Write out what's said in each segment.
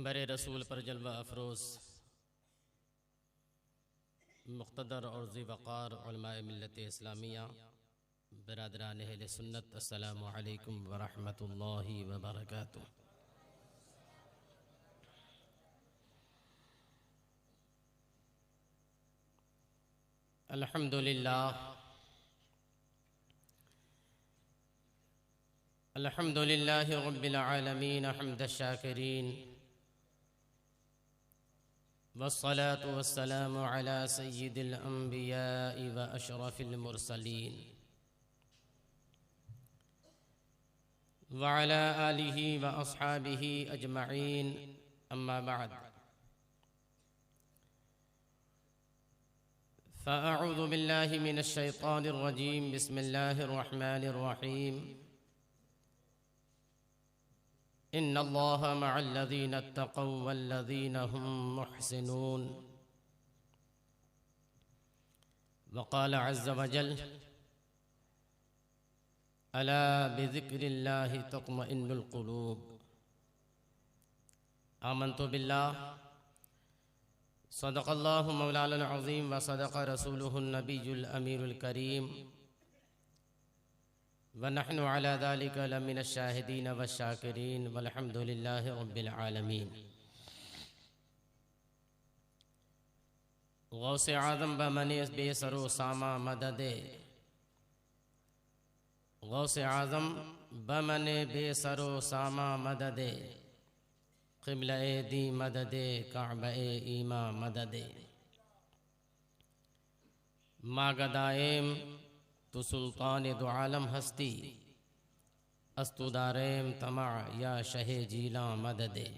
मिंबर रसूल पर जलवा अफरोज़ मुक़्तदर और ज़ी-वक़ार उलमाए मिल्लत इस्लामिया बिरादरान अहले सुन्नत, अस्सलामु अलैकुम व रहमतुल्लाहि व बरकातुहू। अल्हम्दुलिल्लाहि रब्बिल आलमीन हम्दश शाकिरीन वस्सलातु वस्सलामु अला सय्यिदिल अंबियाइ व अशरफिल मुरसलीन व अला आलिहि व अस्हाबिहि अजमईन, अम्मा बाद। फ़अऊज़ु बिल्लाहि मिनश शैतानिर रजीम, बिस्मिल्लाहिर रहमानिर रहीम। इन्नल्लाहा मअल्लज़ीना इत्तक़ौ वल्लज़ीना हुम मुहसिनून। वक़ाल अज़्ज़ वजल, अला बिज़िक्रिल्लाहि तत्मइन्नुल क़ुलूब। आमन्तु बिल्लाह, सदक़ल्लाहु मौलाना अज़ीम व सदक़ रसूलुहुन नबियुल अमीरुल करीम व नहनु अला ज़ालिका लमिनश शाहिदीन व शाकिरीन वल्हम्दुलिल्लाहि रब्बिल आलमीन। गौसे आज़म बमने बेसरो सामा मददे, गौसे आज़म बमने बेसरो सामा मददे, क़िबला-ए दी मददे, काबा-ए ईमा मददे। मागदाएम तो सुल्तान दो आलम हस्ती, अस्तुदारेम तमा या शहे जीला मददे।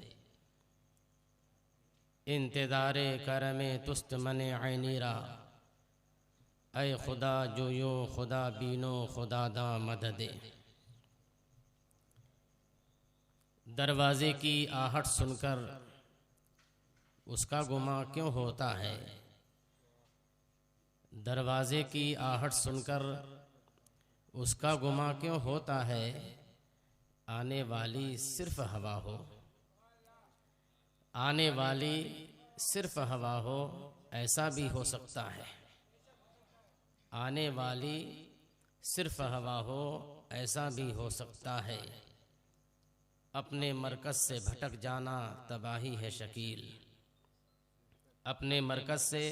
इंतज़ारे करमे तुस्त मने ऐनीरा, ऐ खुदा जोयो खुदा बीनो खुदा दा मददे। दरवाज़े की आहट सुनकर उसका गुमा क्यों होता है? दरवाज़े की आहट सुनकर उसका गुमा क्यों होता है? आने वाली सिर्फ हवा हो, आने वाली सिर्फ हवा हो, ऐसा भी हो सकता है। आने वाली सिर्फ हवा हो, ऐसा भी हो सकता है। अपने मरकज़ से भटक जाना तबाही है शकील, अपने मरकज़ से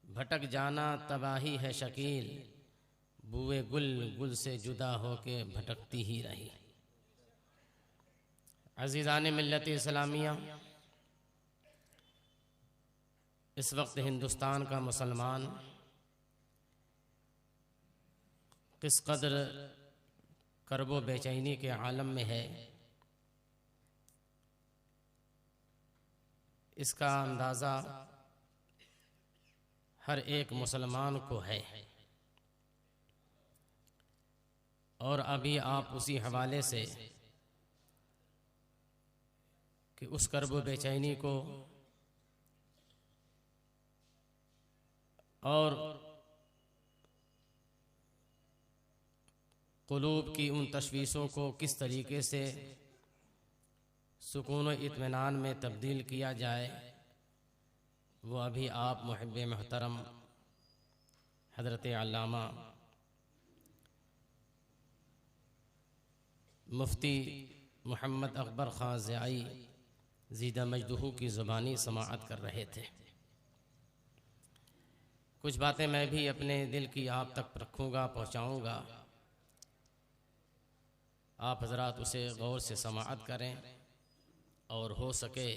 भटक जाना तबाही है शकील। बुए गुल गुल से जुदा होके भटकती ही रही। अज़ीज़ान मिल्लत इस्लामिया, इस वक्त हिंदुस्तान का मुसलमान किस कदर करबो बेचैनी के आलम में है, इसका अंदाज़ा हर एक मुसलमान को है। और अभी आप उसी हवाले से कि उस कर्ब बेचैनी को और क़ुलूब की उन तशवीशों को किस तरीके से सुकून व इत्मीनान में तब्दील किया जाए, वो अभी आप मुहिब्बे मोहतरम हज़रत अल्लामा मुफ्ती मोहम्मद अकबर ख़ान ज़ियाई ज़ीदा मजदूहू की ज़ुबानी समाअत कर रहे थे। कुछ बातें मैं भी अपने दिल की आप तक रखूँगा, पहुँचाऊँगा। आप हज़रात उसे गौर से समाअत करें और हो सके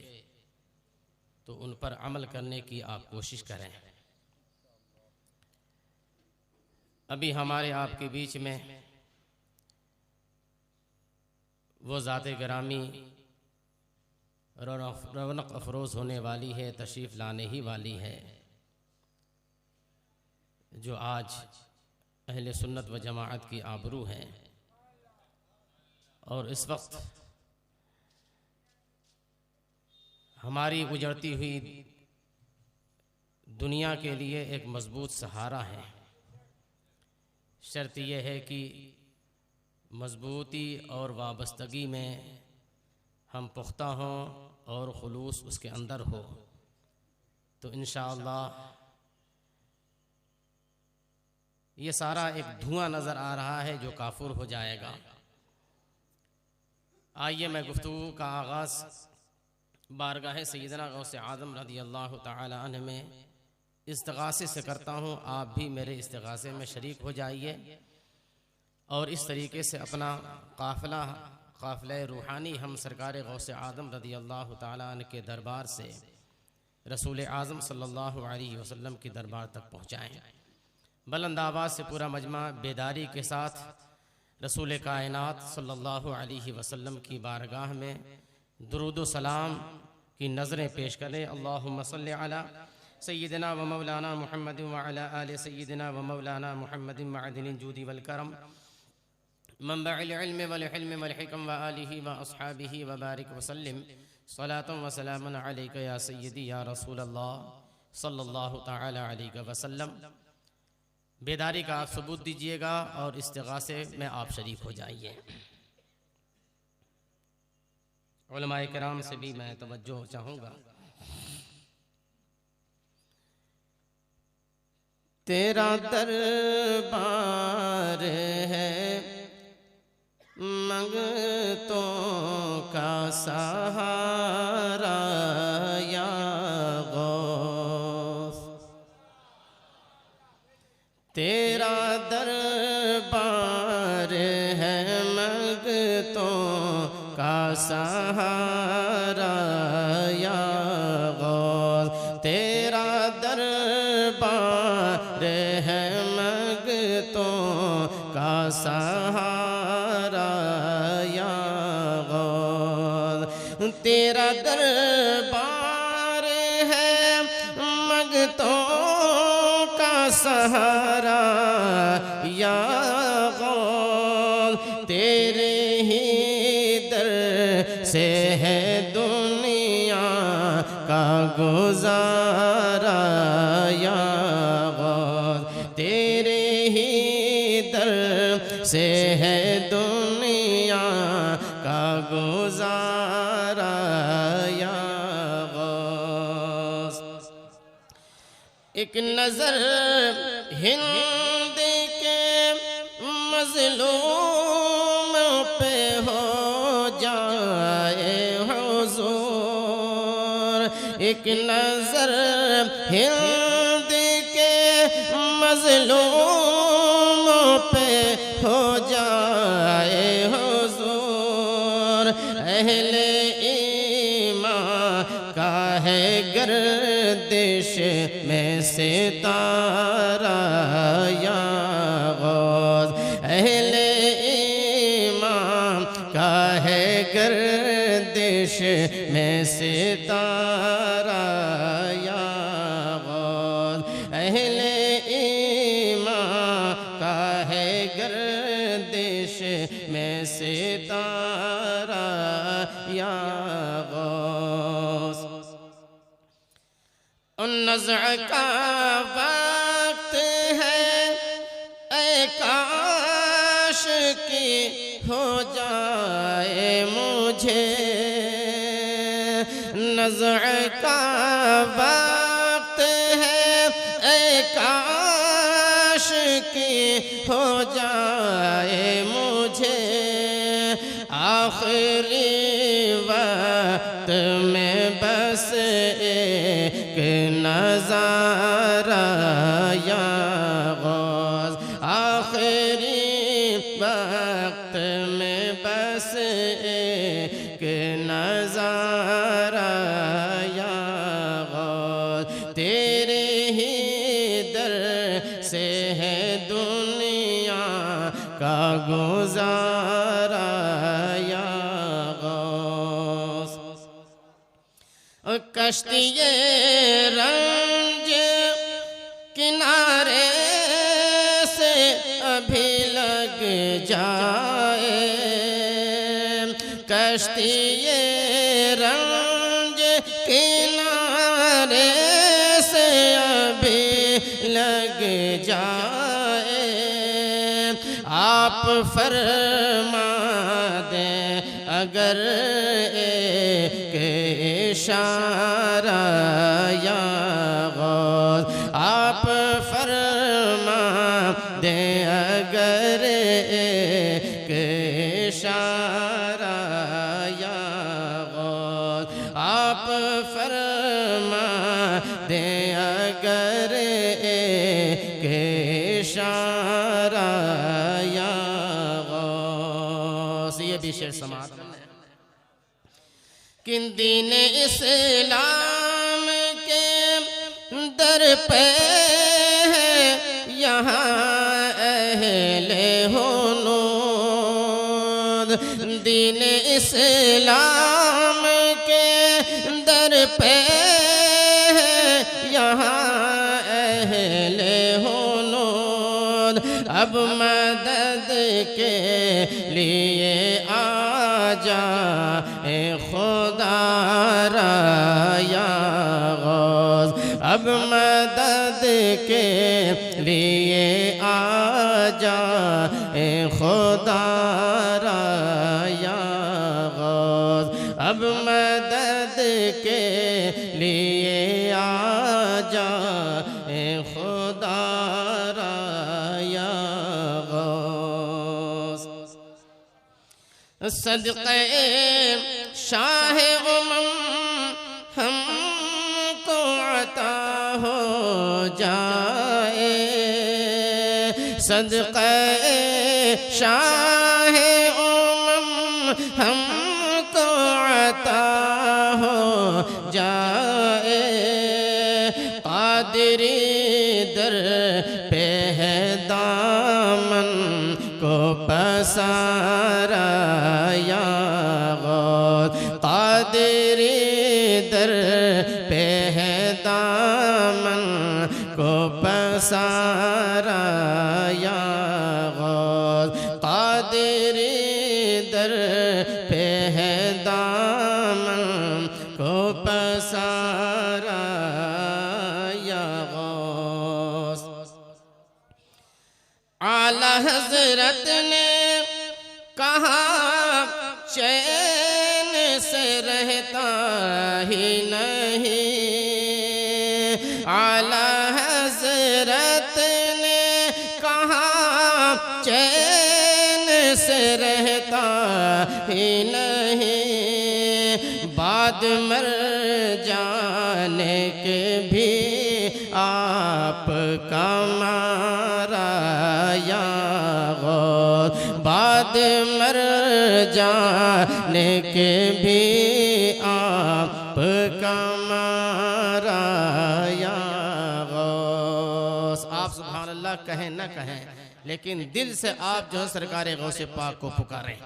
तो उन पर अमल करने की आप कोशिश करें। अभी हमारे आपके बीच में वो ज़ाते गिरामी रौनक अफरोज़ होने वाली है, तशरीफ़ लाने ही वाली है, जो आज अहले सुन्नत व जमाअत की आबरू हैं। और इस वक्त हमारी उजड़ती हुई दुनिया के लिए एक मज़बूत सहारा है। शर्त यह है कि मज़बूती और वाबस्तगी में हम पुख्ता हों और खुलूस उसके अंदर हो तो इंशाअल्लाह ये सारा एक धुआं नज़र आ रहा है जो काफूर हो जाएगा। आइए मैं गुफ्तगू का आगाज़ बारगाह सैयदना गौसे आज़म रज़ियल्लाहु तआला अन्हु में इस्तिग़ासे से करता हूँ। आप भी मेरे इस्तिग़ासे में शरीक हो जाइए और इस तरीके से अपना काफ़िला रूहानी हम सरकार गौसे आज़म रज़ियल्लाहु तआला अन्हु के दरबार से रसूल आज़म सल्लल्लाहु अलैहि वसल्लम की दरबार तक पहुँचाएँ। बुलंद आवाज़ से पूरा मजमा बेदारी के साथ रसूल कायनात सल्लल्लाहु अलैहि वसल्लम की बारगाह में दुरूद व सलाम की नज़रें पेश करें। अल्लाहुम्मा सल्लि अला सय्यिदिना व मौलाना मुहम्मद व अला आलि सय्यिदिना व मौलाना मुहम्मद मअदिनिल जूदि वल करम मनबअल इल्म वल हिल्म वल हिकम व आलिहि व अस्हाबिहि व बारिक व सल्लिम सलातन व सलामन अलैका या सय्यदी या रसूल अल्लाह सल्लल्लाहु तआला अलैहि वसल्लम। बेदारी का आप सबूत दीजिएगा और इस्तिग़ासे में आप शरीक हो जाइए। उलमाए किराम से भी मैं तवज्जो चाहूँगा। तेरा दरबार है मंगतों का सहारा या गौस, तेरा दरबार है मंगतों का सहारा या गौस, तेरा दरबार है मंगतों का सहारा या गौस, तेरा दरबार है मंगतों का सहारा या गौस, तेरे ही दर से है दुनिया का गुजारा या गौस, तेरे ही दर से है दुनिया का गुजारा या गौस। एक नजर हिंद के मज़लूम पे हो जाए हुज़ूर, एक नजर हिंद के मज़लूम पे हो जाए हुज़ूर, अहले ईमान का है गर्दिश में सितारा या गौस, अहले ईमान का है गर्दिश में सितारा या गौस, अहले ईमान का है गर्दिश में सितारा या गौस। नज़्र का वक्त है ऐ काश की हो जाए मुझे, नज़्र का वक्त है ऐ काश की हो जाए मुझे, आखिरी वक्त में बस एक नज़ारा या गौस, आखिरी वक्त में बस एक नज़ारा या गौस, तेरे ही दर से है दुनिया का गुजारा या गौस। कश्तिए रंज किनारे से अभी लग जाए, कश्तिए रंज किनारे से अभी लग जाए, आप फरमा दें अगर एक इशारा या गौस आप फरमा दे अगर एक इशारा या गौस आप फरमा दे अगर एक इशारा या गौस। ये भी शेर समात कि दीन इस्लाम के दर पे है यहाँ अहले हुनूद, दीन इस्लाम के दर पे है यहाँ अहले हुनूद। अब मदद के लिए आ जा खुदा या गौस, अब मदद के लिए आ जा खुदा या गौस, अब मदद के लिए आ जा खुदा या गौस। सदक़े शाह उमम हमको अता हो जाए, सदक़े शाह उमम हमको अता हो जाए। क़ादिरी दर पे है दामन को पसारा या गौस, क़ादिरी दर पे है दामन को पसारा या गौस, क़ादिरी दर पे है दामन को पसारा या गौस। आला हज़रत ने कहा चैन से रहता ही नहीं, आला हज़रत ने कहा चैन से रहता ही नहीं। बाद मर जाने के भी आपका मारा या गौस, बाद मर जाने के भी आपका मारा या गौस। आप सुभान अल्लाह कहें न कहें, लेकिन दिल से आप जो है सरकार गौसे पाक को पुकारें,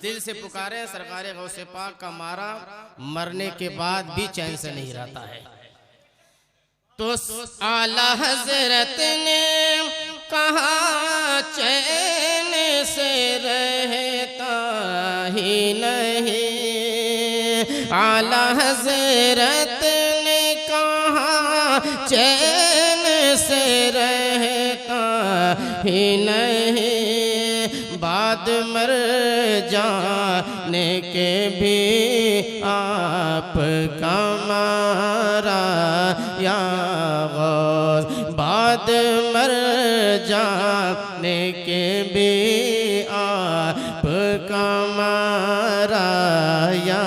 दिल से पुकारें। सरकार गौसे पाक का मारा मरने के बाद भी चैन से नहीं रहता है। तो आला हज़रत ने कहा चैन से रहता ही नहीं, आला हज़रत ने कहा चैन से रहता ही नहीं। बाद मर जाने के भी आपका मारा या गौस, बाद मर जाने के भी आपका मारा या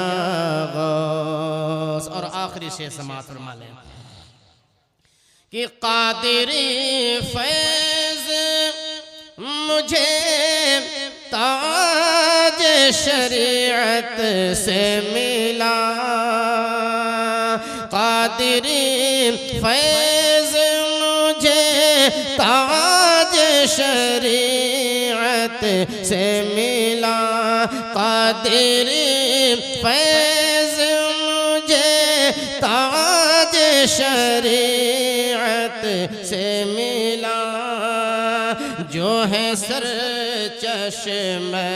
गौस। और आखिरी शेर समात फरमा लें कि क़ादिरी फैज़ मुझे ताज शरीयत से मिला, क़ादिरी फैज़ मुझे ताज शरीयत से मिला, क़ादिरी फैज़ मुझे ताज शरीयत से मिला। जो है सर चश्मे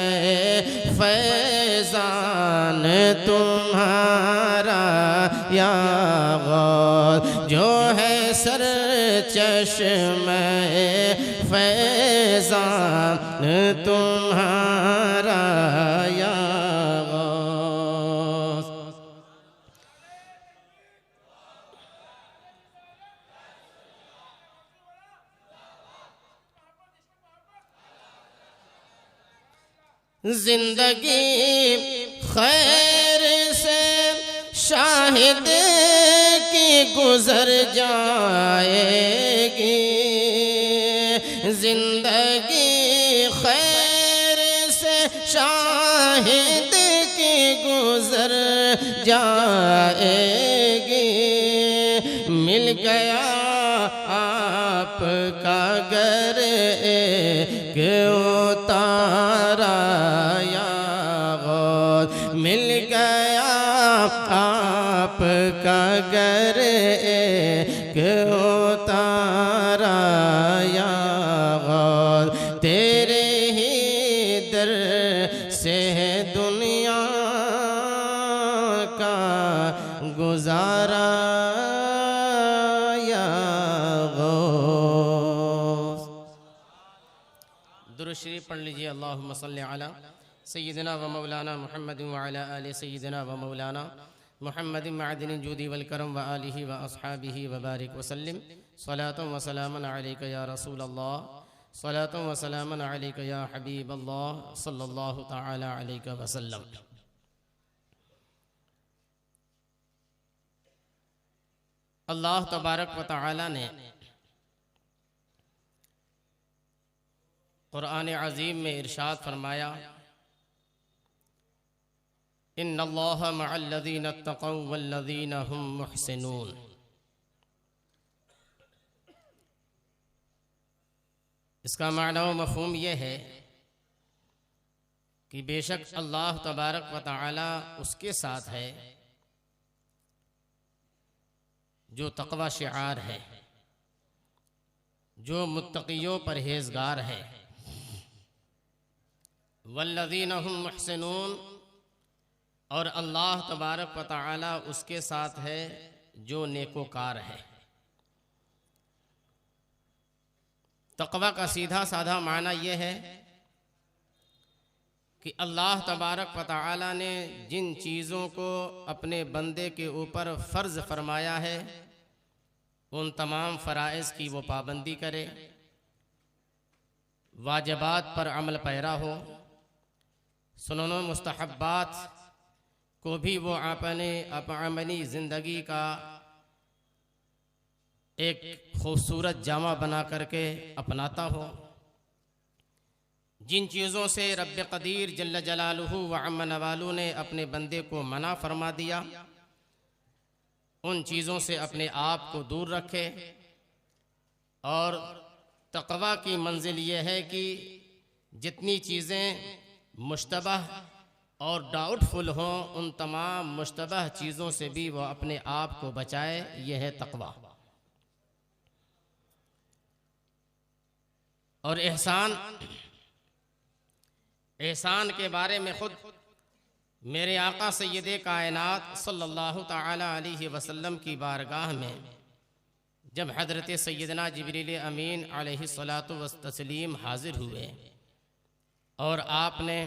फैज़ान तुम्हारा या गौस, जो है सर चश्मे फैज़ान तुम्हारा या गौस। जिंदगी खैर से शाहिद की गुजर जाएगी, जिंदगी खैर से शाहिद की गुजर जाएगी। मिल गया आपका घर क्यों तारा या गौस, मिल गया आपका घर क्यों तारा या गौस। तेरे ही दर से दुनिया का गुजारा या गौस। दुरूद शरीफ पढ़ लीजिए। अल्लाहुम्मा सल्ली अला सय्यिदिना व मौलाना मुहम्मद व अला आलि सय्यिदिना व मौलाना मुहम्मद मअदिनिल जूदी वल करम व आलिहि व अस्हाबिहि व बारिक व सल्लिम। सलातुन व सलामुन अलैका या रसूल अल्लाह, सलातुन व सलामुन अलैका या हबीब अल्लाह सल्लल्लाहु तआला अलैहि वसल्लम। अल्लाह तबारक व तआला ने कुरान अज़ीम में इरशाद फरमाया, इन्नल्लाह मअल्लज़ीना तक़ौ वल्लज़ीना हुम मुहसिनून। इसका माना व मफ़हूम यह है कि बेशक अल्लाह तबारक व तआला उसके साथ है जो तक़वा शिआर है, जो मुत्तक़ियों परहेज़गार है। वल्लज़ीना हुम मुहसिनून, और अल्लाह तबारक व तआला उसके साथ है जो नेकोकार है। तक़वा का सीधा साधा माना यह है कि अल्लाह तबारक व तआला ने जिन चीज़ों को अपने बंदे के ऊपर फ़र्ज़ फरमाया है उन तमाम फ़राइज़ की वो पाबंदी करे, वाजिबात पर अमल पैरा हो, सुनन मुस्तहब्बात को भी वो अपनी ज़िंदगी का एक खूबसूरत जामा बना करके अपनाता हो। जिन चीज़ों से रब्ब क़दीर जल्ल जलालुहु व अम्मा नवालु ने अपने बंदे को मना फरमा दिया, उन चीज़ों से अपने आप को दूर रखे। और तक़वा की मंजिल ये है कि जितनी चीज़ें मुश्तबह और डाउटफुल हों उन तमाम मुश्तबह चीज़ों से भी वह अपने आप को बचाए। यह है तक़वा। और एहसान के बारे में ख़ुद मेरे आका सय्यदे कायनात सल्लल्लाहु तआला अलैहि वसल्लम की बारगाह में जब हज़रत सय्यदना जिब्रील अमीन अलैहिस्सलातु वस्सलाम हाज़िर हुए और आपने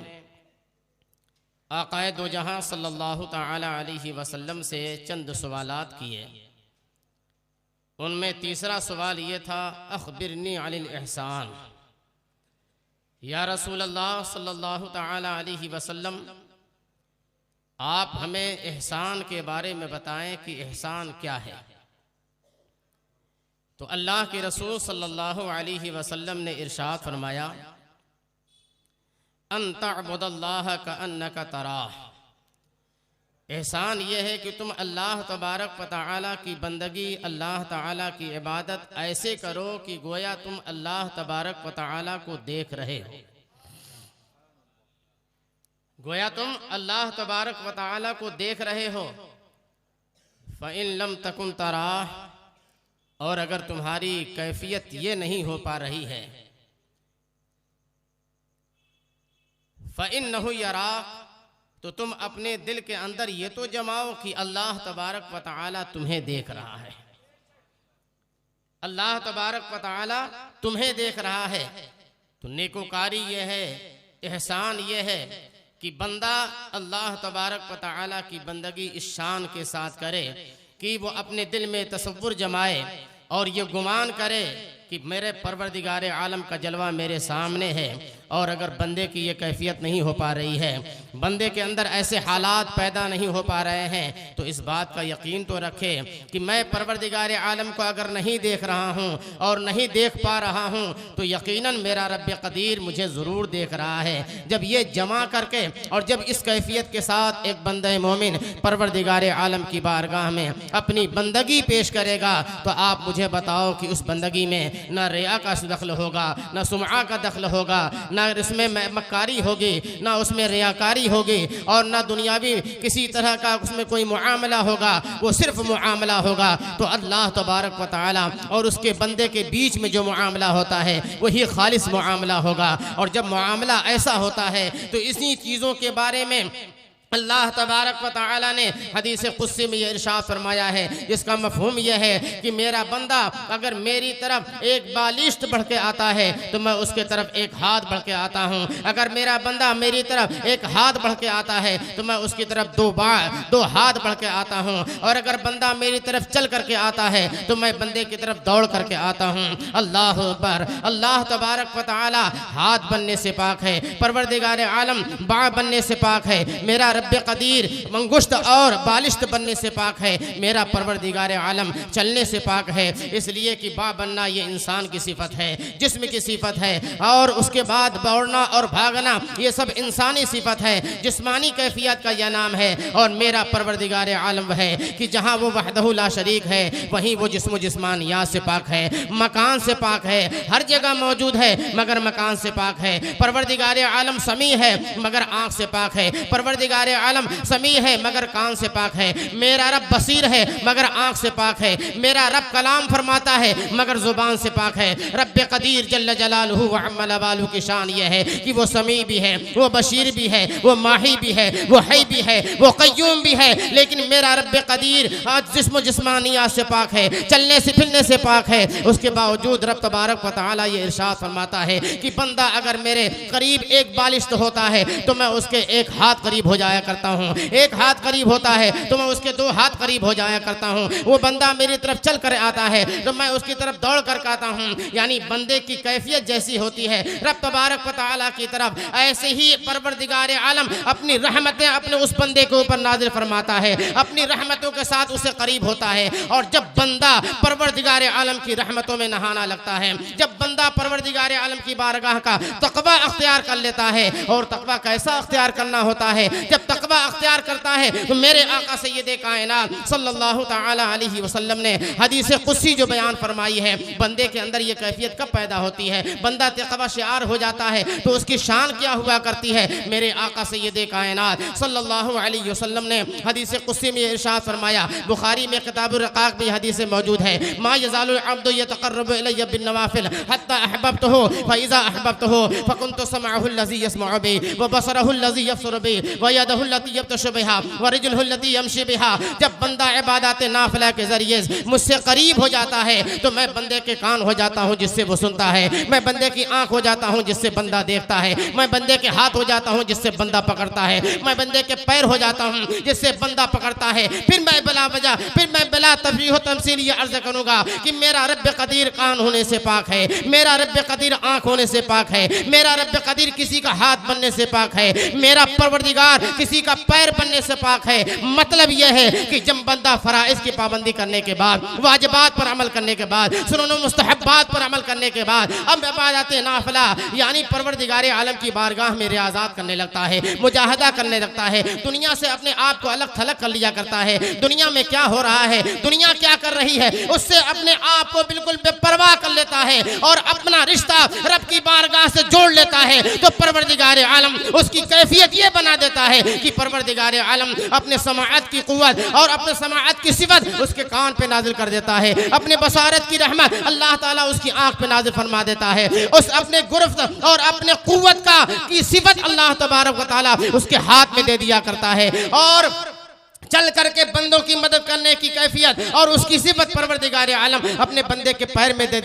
आक़ाए दो जहां सल्लल्लाहु तआला अलैहि वसल्लम से चंद सवालात किए, उनमें तीसरा सवाल ये था, अख़बिरनी अनिल एहसान। या रसूल अल्लाह सल्लल्लाहु तआला अलैहि वसल्लम, आप हमें एहसान के बारे में बताएं कि एहसान क्या है। तो अल्लाह के रसूल सल्लल्लाहु अलैहि वसल्लम ने इरशाद फरमाया, अन तअबुदल्लाह कअन्नका तराह। एहसान यह है कि तुम अल्लाह तबारक व तआला की बंदगी, अल्लाह तआला की इबादत ऐसे करो कि गोया तुम अल्लाह तबारक व तआला को देख रहे हो। गोया तुम अल्लाह तबारक व तआला को देख रहे हो। फ़इन लम तकुन तराह, और अगर तुम्हारी कैफियत ये नहीं हो पा रही है, फ़इन्नहु यराक, तो तुम अपने दिल के अंदर ये तो जमाओ कि अल्लाह तबारक व तआला तुम्हें देख रहा है। अल्लाह तबारक व तआला तुम्हें देख रहा है। तो नेकोकारी ये है, एहसान ये है कि बंदा अल्लाह तबारक व तआला की बंदगी इस शान के साथ करे कि वो अपने दिल में तसव्वुर जमाए और ये गुमान करे कि मेरे परवरदिगार आलम का जलवा मेरे सामने है और अगर बंदे की ये कैफियत नहीं हो पा रही है, बंदे के अंदर ऐसे हालात पैदा नहीं हो पा रहे हैं, तो इस बात का यकीन तो रखे कि मैं परवरदिगार आलम को अगर नहीं देख रहा हूँ और नहीं देख पा रहा हूँ तो यकीनन मेरा रब कदीर मुझे ज़रूर देख रहा है। जब ये जमा करके और जब इस कैफियत के साथ एक बंदे मोमिन परवरदिगार आलम की बारगाह में अपनी बंदगी पेश करेगा, तो आप मुझे बताओ कि उस बंदगी में न रिया का दखल होगा, न सुमा का दखल होगा, न इसमें मक्कारी होगी, न उसमें रियाकारी होगी, और न दुनियावी किसी तरह का उसमें कोई मुआमला होगा। वो सिर्फ मुआमला होगा तो अल्लाह तबारक व तआला और उसके बंदे के बीच में जो मुआमला होता है वही खालिस मुआमला होगा। और जब मुआमला ऐसा होता है तो इसी चीज़ों के बारे में अल्लाह तबारक व तआला ने हदीस कुद्सी में ये इरशाद फरमाया है, जिसका मफहूम यह है कि मेरा बंदा अगर मेरी तरफ एक बालिश्त बढ़ के आता है तो मैं उसके तरफ एक हाथ बढ़ के आता हूँ। अगर मेरा बंदा मेरी तरफ एक हाथ बढ़ के आता है तो मैं उसकी तरफ दो हाथ बढ़ के आता हूँ। और अगर बंदा मेरी तरफ चल करके आता है तो मैं बंदे की तरफ दौड़ करके आता हूँ। अल्लाह अकबर। अल्लाह तबारक व तआला हाथ बनने से पाक है, परवरदिगार आलम बा बनने से पाक है, मेरा रब कदीर मंगुश्त और बालिश्त बनने से पाक है, मेरा परवरदिगार आलम चलने से पाक है। इसलिए कि बा बनना ये इंसान की सिफत है, जिस्म की सिफत है, और उसके बाद दौड़ना और भागना ये सब इंसानी सिफत है, जिस्मानी कैफियत का यह नाम है। और मेरा परवरदिगार आलम है कि जहाँ वो वहदहु ला शरीक है वहीं वो जिस्म जिस्मानियात से पाक है, मकान से पाक है, हर जगह मौजूद है मगर मकान से पाक है। परवरदिगार आलम समी है मगर आँख से पाक है, परवरदिगार आलम समी है मगर कान से पाक है, मेरा रब बसीर है मगर आँख से पाक है, मेरा रब कलाम फरमाता है मगर जुबान से पाक है। रब कदीर जल्ल जलालहू व अम्मा नवालहू की शान यह है कि वो समी भी है, वो बशीर भी है, वो माही भी है, वो है भी है, वो कय्यूम भी है। लेकिन मेरा रब कदीर आज जिस्म जिस्मानियात से पाक है, चलने से फिरने से पाक है। उसके बावजूद रब तबारक व तआला ये इरशाद फरमाता है कि बंदा अगर मेरे करीब एक बालिश्त होता है तो मैं उसके एक हाथ करीब हो जाया करता हूँ, एक हाथ करीब होता है तो मैं उसके दो हाथ करीब हो जाया करता हूँ। वो बंदा मेरी तरफ चल कर आता है तो मैं उसकी तरफ दौड़ कर आता हूँ। यानी बंदे की कैफियत जैसी होती है रब तबारक व तआला की तरफ, ऐसे ही परवरदिगार आलम अपनी रहमतें अपने उस बंदे के ऊपर नाजिल फरमाता है, अपनी रहमतों के साथ उसे करीब होता है। और जब बंदा परवरदिगार आलम की रहमतों में नहाना लगता है, जब बंदा परवरदिगार आलम की बारगाह का तकवा अख्तियार कर लेता है, और तकवा कैसा अख्तियार करना होता है, जब तकवा अख्तियार करता है तो मेरे आका सय्यदे कायनात सल्लल्लाहु तआला अलैहि वसल्लम ने हदीस कुद्सी जो बयान फरमाई है, बंदे के अंदर ये कैफियत कब पैदा होती है, बंदा तकवा शिआर हो जाता है तो उसकी शान क्या हुआ करती है। मेरे आका सय्यदे कायनात सल्लल्लाहु अलैहि वसल्लम ने हदीस कुद्सी में इरशाद फरमाया, बुखारी में किताबुर रकाक में हदीस मौजूद है, मा यज़ालुल अब्दु यतक़र्रबु इलैया बिन्नवाफिल हत्ता अहबब्तुहु फ़इज़ा अहबब्तुहु फ़कुन्तु समअहु अल्लज़ी यस्मअु बिही व बसरहु अल्लज़ी यबसुरु बिही व यदहु अल्लती यब्तशु बिहा व रिजलहु अल्लती यमशी बिहा। जब बंदा इबादत नाफिला के जरिए मुझसे करीब हो जाता है तो मैं बंदे के कान हो जाता हूँ जिससे वो सुनता है, मैं बंदे की आंख हो जाता हूँ जिससे बंदा देखता है, मैं बंदे के हाथ हो जाता हूँ जिससे बंदा पकड़ता है, मैं बंदे के पैर हो जाता हूँ जिससे बंदा पकड़ता है। फिर मैं बिला तफरीह तमसील ये अर्ज करूँगा कि मेरा रब कदीर कान होने से पाक है, मेरा रब कदीर आंख होने से पाक है, मेरा रब कदीर किसी का हाथ बनने से पाक है, मेरा परवरदिगार किसी का पैर बनने से पाक है। मतलब यह है कि जब बंदा फराइज की पाबंदी करने के बाद, वाजिबात पर अमल करने के बाद, सुनन मुस्तहब्बात पर अमल करने के बाद अब इबादत नाफिला यानी परवरदिगार आलम की बारगाह में रियाज़ात करने लगता है, मुजाहदा करने लगता है, दुनिया से अपने आप को अलग थलग कर लिया करता है। दुनिया में क्या हो रहा है, दुनिया क्या कर रही है, उससे अपने आप को बिल्कुल बेपरवाह कर लेता है और अपना रिश्ता रब की बारगाह से जोड़ लेता है। तो परवरदिगार आलम उसकी कैफियत ये बना देता है कि परवरदिगार आलम अपने समाअत की कुव्वत और अपने समाअत की सिफत उसके कान पे नाजिल कर देता है, अपने बसारत की रहमत अल्लाह ताला उसकी आंख पे नाजिल फरमा देता है, उस अपने गुरफ्त और अपने कुव्वत का की सिफत अल्लाह तबारक व तआला उसके हाथ में दे दिया करता है। और चल करके बंदों की मदद करने करने की कैफियत और उसकी सिफत परवरदिगार आलम अपने बंदे के पैर में दे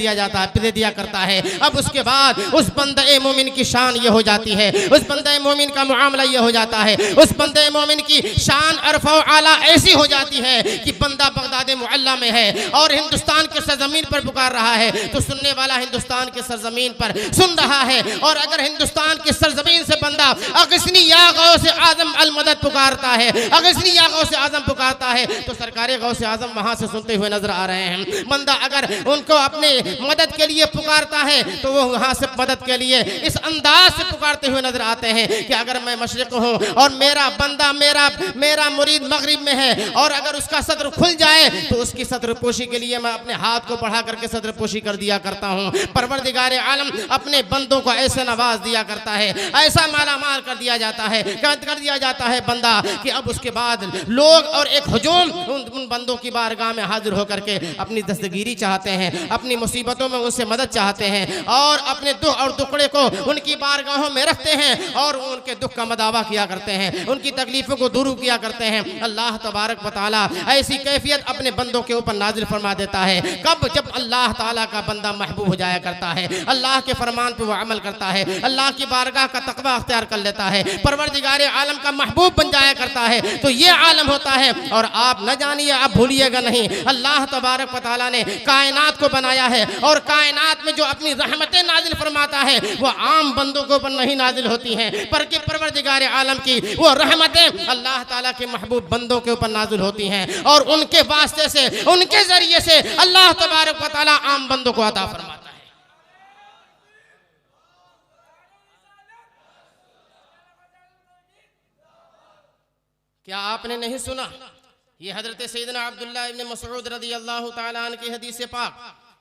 दिया करता है। अब उसके बाद उस बंदे मोमिन की शान ये हो जाती है, उस बंदे मोमिन का मुआमला ये हो जाता है, उस बंदे मोमिन की शान अरफा आला ऐसी हो जाती है कि बंदा बगदाद मुअल्ला में है और हिंदुस्तान के सरजमीन पर पुकार रहा है, तो सुनने वाला हिंदुस्तान के सरजमीन पर सुन रहा है। और अगर हिंदुस्तान की सरजमीन से बंदा अगस्नी या गौस आजम अल मदद पुकारता है, अगस्नी या गौस आजम पुकारता है, तो सरकार गौस आजम वहां से सुनते हुए नजर आ रहे हैं। बंदा अगर उनको अपने मदद के लिए पुकारता है तो वो वहां से मदद के लिए इस अंदाज से पुकारते हुए नजर आते हैं कि अगर मैं मशरिक हूं और मेरा बंदा मेरा मुरीद मगरिब में है और अगर उसका सदर खुल जाए तो उसकी सदर पोशी के लिए मैं अपने हाथ को बढ़ा करके सदर पोशी कर दिया करता हूं। परवरदिगार आलम अपने बंदों को ऐसे नवाज दिया करता है, ऐसा मालामाल कर दिया जाता है बंदा कि अब उसके बाद लोग और एक हुजूम उन बंदों की बारगाह में हाजिर होकर के अपनी दस्तगीरी चाहते हैं, अपनी मुसीबतों में उनसे मदद चाहते हैं और अपने दुख और टुकड़े को उनकी बारगाहों में रखते हैं और उनके दुख का मदावा किया करते हैं, उनकी तकलीफों को दूर किया करते हैं। अल्लाह तबारक व तआला ऐसी कैफियत अपने बंदों के ऊपर नाजिल फरमा देता है। कब? जब अल्लाह ताला का बंदा महबूब हो जाया करता है, अल्लाह के फरमान पर वो अमल करता है, अल्लाह की बारगाह का तकवा अख्तियार कर लेता है, परवरदिगार आलम का महबूब बन जाया करता है, तो ये आलम होता है। और आप न जानिए, आप भूलिएगा नहीं, अल्लाह तबारक व तआला ने कायनात को बनाया है और कायनात में जो अपनी रहमतें नाजिल फरमाता है वो आम बंदों के ऊपर नहीं नाजिल होती हैं, बल्कि परवरदिगार आलम की वो रहमतें अल्लाह ताला के महबूब बंदों के ऊपर नाजिल होती हैं और उनके वास्ते से, उनके जरिए से अल्लाह तबारक व तआला आम बंदों को अता फरमाता है। क्या आपने नहीं सुना? ये हजरत सैयदना अब्दुल्लाह इब्न मसऊद रज़ियल्लाहु ताला अन्हु की हदीस पाक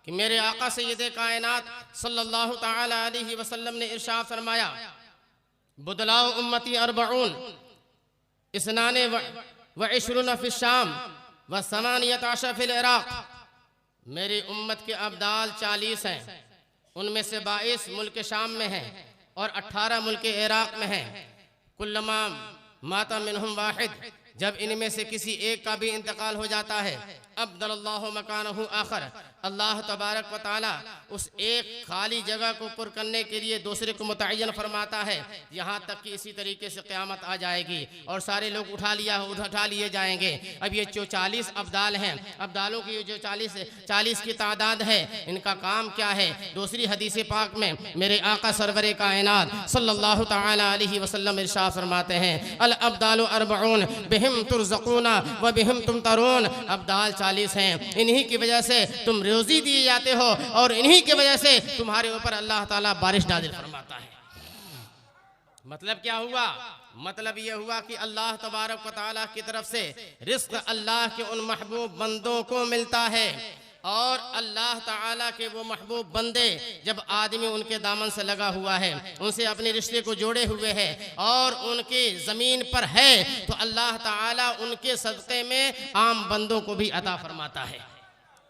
कि मेरे आका सैयद कायनात सल्लल्लाहु ताला अलैहि वसल्लम ने इरशाद फरमाया, बुदलाउ उम्मती अर्बऊन इसनाने व इशरुन फी शाम व समानियत अशर फिल इराक। मेरी उम्मत के अब्दाल 40 हैं, उनमें से 22 मुल्क शाम में हैं और 18 मुल्क इराक में हैं। कुल्लमा माता मिनहुम वाहिद, जब इनमें से किसी एक का भी इंतकाल हो जाता है, अब्दलल्लाहु मकानहु आखर, अल्लाह तबारक व तआला उस एक खाली जगह को पुर करने के लिए दूसरे को मुतय्यन फरमाता है। यहाँ तक कि इसी तरीके से क़यामत आ जाएगी और सारे लोग उठा लिए जाएंगे। अब ये जो 40 अब्दाल हैं, अब्दालों की जो 40 की तादाद है, इनका काम क्या है? दूसरी हदीस पाक में मेरे आका सरवरे कायनात सल्लल्लाहु तआला अलैहि वसल्लम इरशाद फरमाते हैं, अल अब्दालु अर्बऊन बिहिम तुरज़क़ूना व बिहिम तुमतरून। अब्दाल 40 हैं, इन्हीं की वजह से तुम रोजी दिए जाते हो और इन्हीं की वजह से तुम्हारे ऊपर अल्लाह ताला बारिश नाज़िल फरमाता है। मतलब क्या हुआ? मतलब यह हुआ कि अल्लाह तबारक व तआला की तरफ से रिज़्क़ अल्लाह के उन महबूब बंदों को मिलता है और अल्लाह ताला के वो महबूब बंदे जब आदमी उनके दामन से लगा हुआ है, उनसे अपने रिश्ते को जोड़े हुए है और उनकी ज़मीन पर है, तो अल्लाह ताला उनके सदक़े में आम बंदों को भी अता फरमाता है,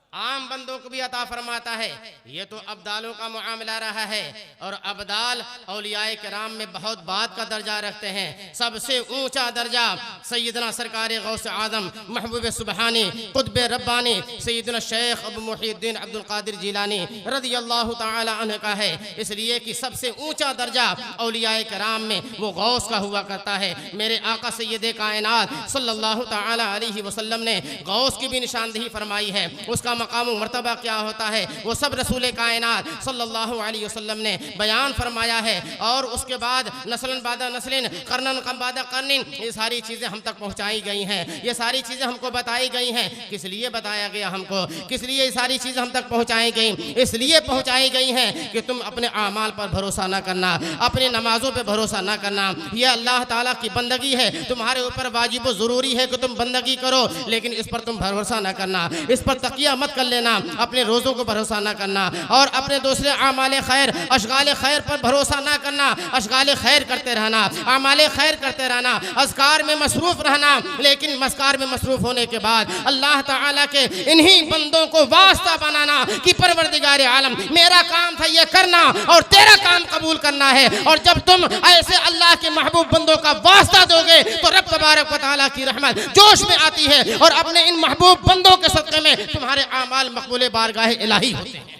आम बंदों को भी अता फरमाता है। ये तो अब्दालों का मामला रहा है और अब्दाल औलियाए किराम में बहुत बात का दर्जा रखते हैं। सबसे ऊंचा दर्जा सैयदना सरकार गौस आज़म महबूब सुबहानी कुतुब रब्बानी सैयदना शेख अबू मुहीद्दीन अब्दुल कादिर जिलानी रज़ियल्लाहु ताला अन्हु का है, इसलिए कि सबसे ऊंचा दर्जा औलियाए किराम में वो गौस का हुआ करता है। मेरे आका सैयद कायनात सल्लल्लाहु ताला अलैहि वसल्लम ने गौस की भी निशानदेही फरमाई है। उसका मकाम मर्तबा क्या होता है वो सब रसूल कायनात सल्लल्लाहु अलैहि वसल्लम ने बयान फरमाया है और उसके बाद नस्लन बादा नस्लिन कर्नन बादा कर्निन ये सारी चीज़ें हम तक पहुँचाई गई हैं, ये सारी चीज़ें हमको बताई गई हैं। किस लिए बताया गया हमको? किस लिए ये सारी चीज़ें हम तक पहुँचाई गई? इसलिए पहुँचाई गई हैं कि तुम अपने आमाल पर भरोसा न करना, अपने नमाजों पर भरोसा न करना। यह अल्लाह ताला की बंदगी है, तुम्हारे ऊपर वाजिब व ज़रूरी है कि तुम बंदगी करो, लेकिन इस पर तुम भरोसा न करना, इस पर तकिया मत मत कर लेना, अपने रोज़ों को भरोसा ना करना और अपने दूसरे आमाल खैर अशगाल खैर पर भरोसा ना करना। अशगाल खैर करते रहना, आमाल खैर करते रहना, अज़कार में मसरूफ़ रहना, लेकिन मस्कार में मसरूफ़ होने के बाद अल्लाह ताला के इन्हीं बंदों को वास्ता बनाना कि परवरदिगार आलम मेरा काम था ये करना और तेरा काम कबूल करना है। और जब तुम ऐसे अल्लाह के महबूब बंदों का वास्ता दोगे तो रब तबारक व तआला की रहमत जोश में आती है और अपने इन महबूब बंदों के सदक़े में तुम्हारे आमाल मकबूल बारगाह इलाही होते हैं।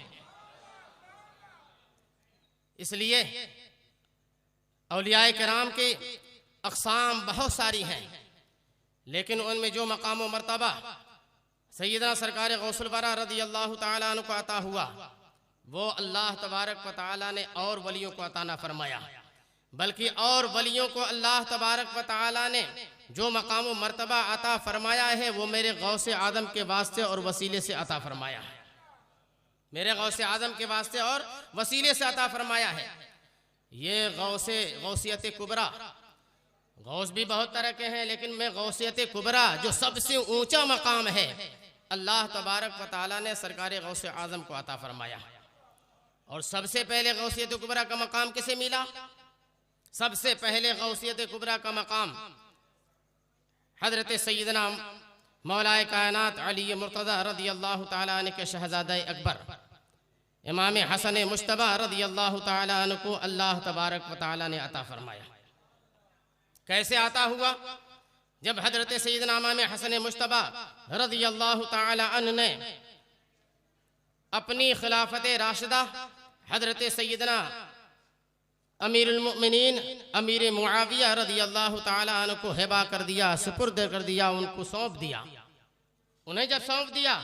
इसलिए औलियाए किराम की अक़साम बहुत सारी हैं, लेकिन उनमें जो मकाम व मर्तबा सैयदना सरकार गौसुल वरा रज़ी अल्लाह तआला अन्हु को अता हुआ वो अल्लाह तबारक व तआला ने और वलियों को अता ना फरमाया, बल्कि और वलियों को अल्लाह तबारक व तआला ने जो मकाम व मर्तबा अता फरमाया है वो मेरे गौसे आदम के वास्ते और वसीले से अता फरमाया है। मेरे गौसे आदम के वास्ते और वसीले से अता फरमाया है। ये गौसियत कुबरा, गौस भी बहुत तरह के हैं, लेकिन मैं गौसियत कुबरा जो सबसे ऊंचा मकाम है अल्लाह तबारक व तआला ने सरकार गौसे आज़म को अता फरमाया। और सबसे पहले गौसियत कुबरा का मकाम किसे मिला? सबसे पहले गौसियत कुबरा का मकाम हज़रत सैयदना मौलाए कायनात अली मुर्तज़ा रज़ी अल्लाह तआला अन्हु के शहज़ादे अकबर इमाम हसन मुश्तबा रज़ी अल्लाह तआला अन्हु को अल्लाह तबारक व तआला ने अता फरमाया। कैसे आता हुआ? जब हज़रत सैयदना इमाम हसन मुश्तबा रज़ी अल्लाह तआला अन्हु ने अपनी खिलाफत राशिदा हज़रत सैयदना अमीरुल मोमिनीन अमीर मुआविया रज़ी अल्लाह तआला अन्हु को हिबा कर दिया, सुपुर्द कर दिया, उनको सौंप दिया। उन्हें जब सौंप दिया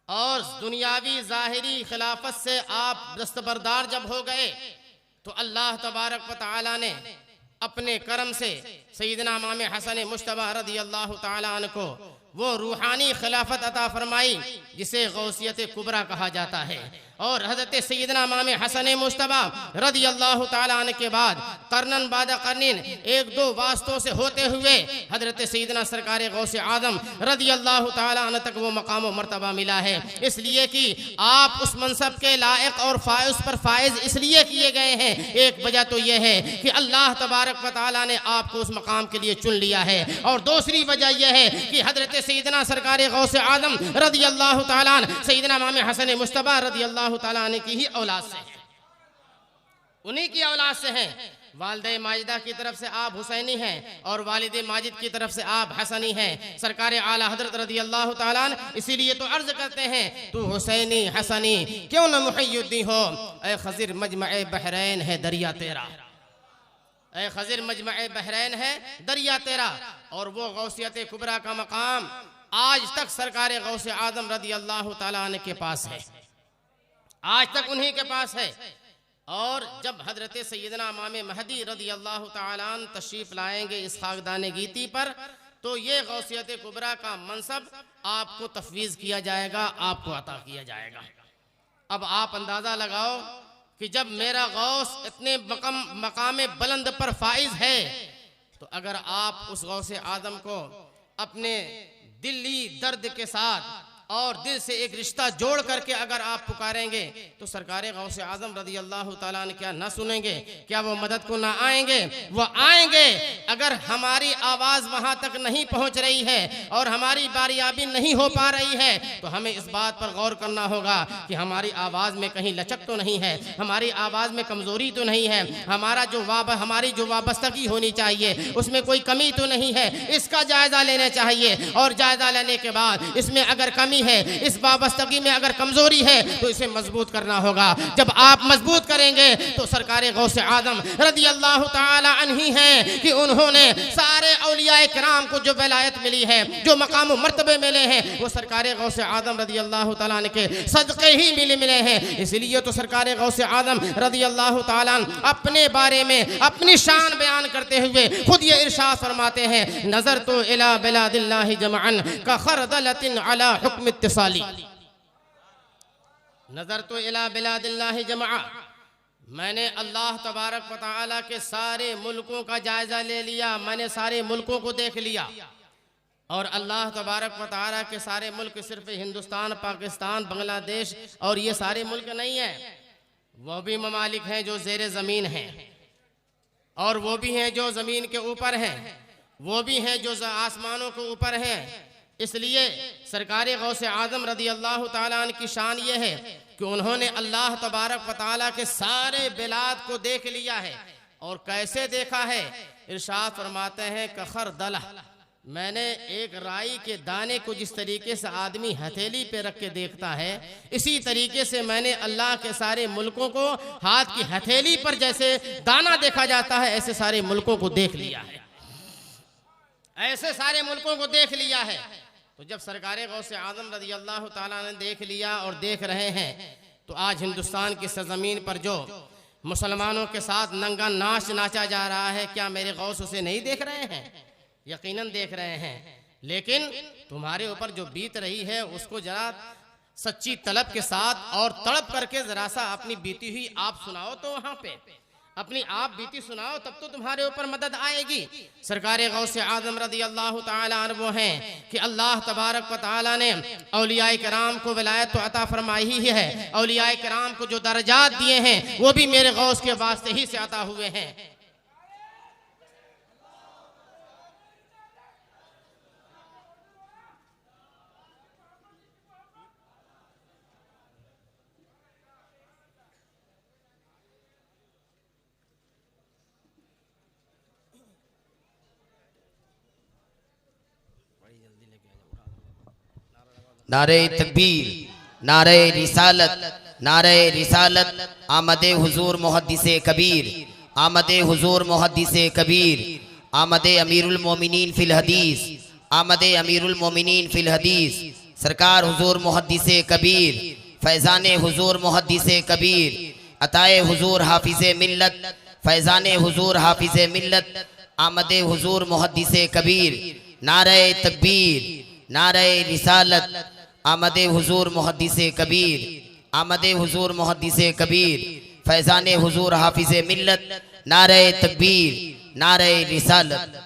और दुनियावी ज़ाहिरी खिलाफत से आप दस्तबरदार जब हो गए तो अल्लाह तबारक व तआला ने अपने करम से सैयदना इमाम हसन मुश्तबा रज़ी अल्लाह तआला अन्हु को वो रूहानी खिलाफत अता फरमाई जिसे गौसियत कुबरा कहा जाता है। और हज़रत सैयदना इमाम हसन मुश्तबा रज़ी अल्लाह तआला अन्हु के बाद करनन बाद करनीन एक दो वास्तों से होते हुए हज़रत सैयदना सरकार गौसे आज़म रज़ी अल्लाह तआला अन्हु तक वो मकाम व मर्तबा मिला है। इसलिए कि आप उस मनसब के लायक और फाइज पर फाइज इसलिए किए गए हैं। एक वजह तो ये है कि अल्लाह तबारक व तआला ने आपको उस मकाम के लिए चुन लिया है, और दूसरी वजह यह है कि हज़रत सैयदना सरकार गौसे आज़म रज़ी अल्लाह तआला अन्हु सैयदना इमाम हसन मुश्तबा रज़ी अल्लाह तआला अन्हु की ही औलाद से हैं, उन्हीं की औलाद से हैं। वालिद माजिदा की तरफ से आप हुसैनी हैं और वालिद माजिद की तरफ से आप हसनी हैं, सरकार आला हज़रत रज़ी अल्लाह तआला अन्हु। इसीलिए तो अर्ज करते हैं तू हुसैनी हसनी क्यों न मुहय्यद्दीन हो, ए खज़िर मजमए बहरैन है दरिया तेरा, ए खज़िर मजमए बहरैन है दरिया तेरा। और वो गौसियत कुबरा का मकाम आज तक सरकार गौसे आज़म रज़ी अल्लाह तआला अन्हु के पास है, आज तक उन्हीं के पास है। और जब हज़रत सैयदना इमाम महदी रज़ी अल्लाह तआला अन्हु तशरीफ़ लाएंगे इस खाकदाने गीती पर तो ये गौसियत कुबरा का मनसब आपको तफवीज़ किया जाएगा, आपको अता किया जाएगा। अब आप अंदाज़ा लगाओ कि जब मेरा गौस इतने मकाम बुलंद पर फाइज है तो अगर आप उस गौसे आज़म को अपने दिली दर्द के साथ और दिल से एक रिश्ता जोड़ करके अगर आप पुकारेंगे तो सरकार गौसे आज़म रज़ी अल्लाह तआला अन्हु क्या ना सुनेंगे? क्या वो मदद को ना आएंगे? वो आएंगे। अगर हमारी आवाज़ वहाँ तक नहीं पहुँच रही है और हमारी बारियाबी नहीं हो पा रही है तो हमें इस बात पर गौर करना होगा कि हमारी आवाज़ में कहीं लचक तो नहीं है, हमारी आवाज़ में कमज़ोरी तो नहीं है, हमारी जो वाबस्तगी होनी चाहिए उसमें कोई कमी तो नहीं है। इसका जायज़ा लेना चाहिए और जायज़ा लेने के बाद इसमें अगर कमी है, इस वाबस्तगी में अगर कमजोरी है तो इसे मजबूत करना होगा। जब आप मजबूत करेंगे तो सरकार गौसे आज़म रज़ी अल्लाह तआला अन्हु हैं कि उन्होंने सारे औलियाए किराम को जो वलायत मिली है, जो मकाम मर्तबे मिले हैं, वो सरकार गौसे आज़म रज़ी अल्लाह तआला अन्हु के सदक़े ही मिले हैं। इसलिए तो सरकार गौसे आज़म रज़ी अल्लाह तआला अपने बारे में अपनी शान बयान करते हुए खुद ये इरशाद फरमाते हैं, नज़र तो इला बिलादिल्लाहि जमअन का खरदलतिन अला हुक्म इत्तिसाली, नजर तो इला बिलादिल्लाहि जमआ, मैंने अल्लाह तबारक व तआला के सारे मुल्कों का जायजा ले लिया, मैंने सारे मुल्कों को देख लिया। और अल्लाह तबारक व तआला के सारे मुल्क सिर्फ हिंदुस्तान, पाकिस्तान, बांग्लादेश और ये सारे मुल्क नहीं हैं, वो भी ममालिक हैं जो ज़ेरे ज़मीन हैं, और वो भी हैं जो ज़मीन के ऊपर हैं, वो भी हैं जो आसमानों के ऊपर हैं। इसलिए सरकार गौसे आज़म रज़ी अल्लाह ताला अन्हु की शान ये है कि उन्होंने अल्लाह तबारक व तआला के सारे बिलाद को देख लिया है। और कैसे देखा है? इरशाद फरमाते हैं कखर दला, मैंने एक राई के दाने को जिस तरीके से आदमी हथेली पे रख के देखता है, इसी तरीके से मैंने अल्लाह के सारे मुल्कों को हाथ की हथेली पर जैसे दाना देखा जाता है, ऐसे सारे मुल्कों को देख लिया है, ऐसे सारे मुल्कों को देख लिया है। तो जब सरकार गौसे आज़म रज़ी अल्लाह ताला ने देख लिया और देख रहे हैं, तो आज हिंदुस्तान की सरजमीन पर जो मुसलमानों के साथ नंगा नाच नाचा जा रहा है, क्या मेरे गौस उसे नहीं देख रहे हैं? यकीनन देख रहे हैं। लेकिन तुम्हारे ऊपर जो बीत रही है उसको जरा सच्ची तलब के साथ और तड़प करके जरा सा अपनी बीती हुई आप सुनाओ, तो वहां पे अपनी आप बीती सुनाओ, तब तो तुम्हारे ऊपर मदद आएगी। सरकार गौसे आज़म रज़ी अल्लाह ताला अन्हु हैं कि अल्लाह तबारक व तआला ने औलियाए किराम को विलायत तो अता फरमाई ही है, औलियाए किराम को जो दर्जात दिए हैं वो भी मेरे गौस के वास्ते ही से अता हुए हैं। नारे तकबीर, नारे रिसालत, नारे रिसालत, आमदे हुजूर मुहद्दिसे कबीर, आमदे हुजूर मुहद्दिसे कबीर, आमदे अमीरुल मोमिनीन फिल हदीस, आमदे अमीरुल मोमिनीन फिल हदीस, सरकार हुजूर मुहद्दिसे कबीर, फैज़ाने हुजूर मुहद्दिसे कबीर, अताए हुजूर हाफिज़े मिल्लत, फैज़ाने हुजूर हाफिज़े मिल्लत, आमदे हुजूर मुहद्दिसे कबीर, नारे तकबीर, नारे रिसालत, आमदे हुजूर मुहद्दिसे कबीर, आमदे हुजूर मुहद्दिसे कबीर, फैज़ाने हुजूर हाफिज़े मिल्लत, नारे तकबीर, नारे रिसालत।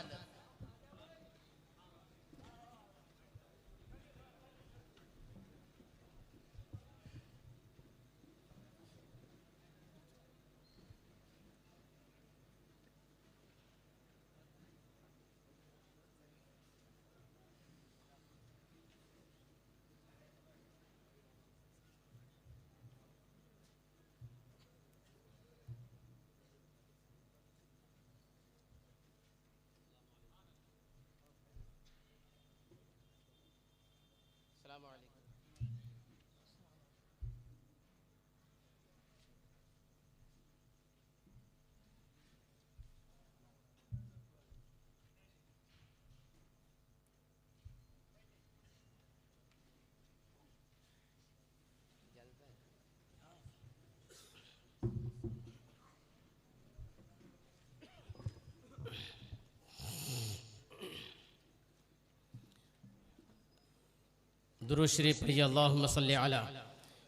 दुरूद शरीफ पढ़िए। अल्लाहुम्मा सल्लि अला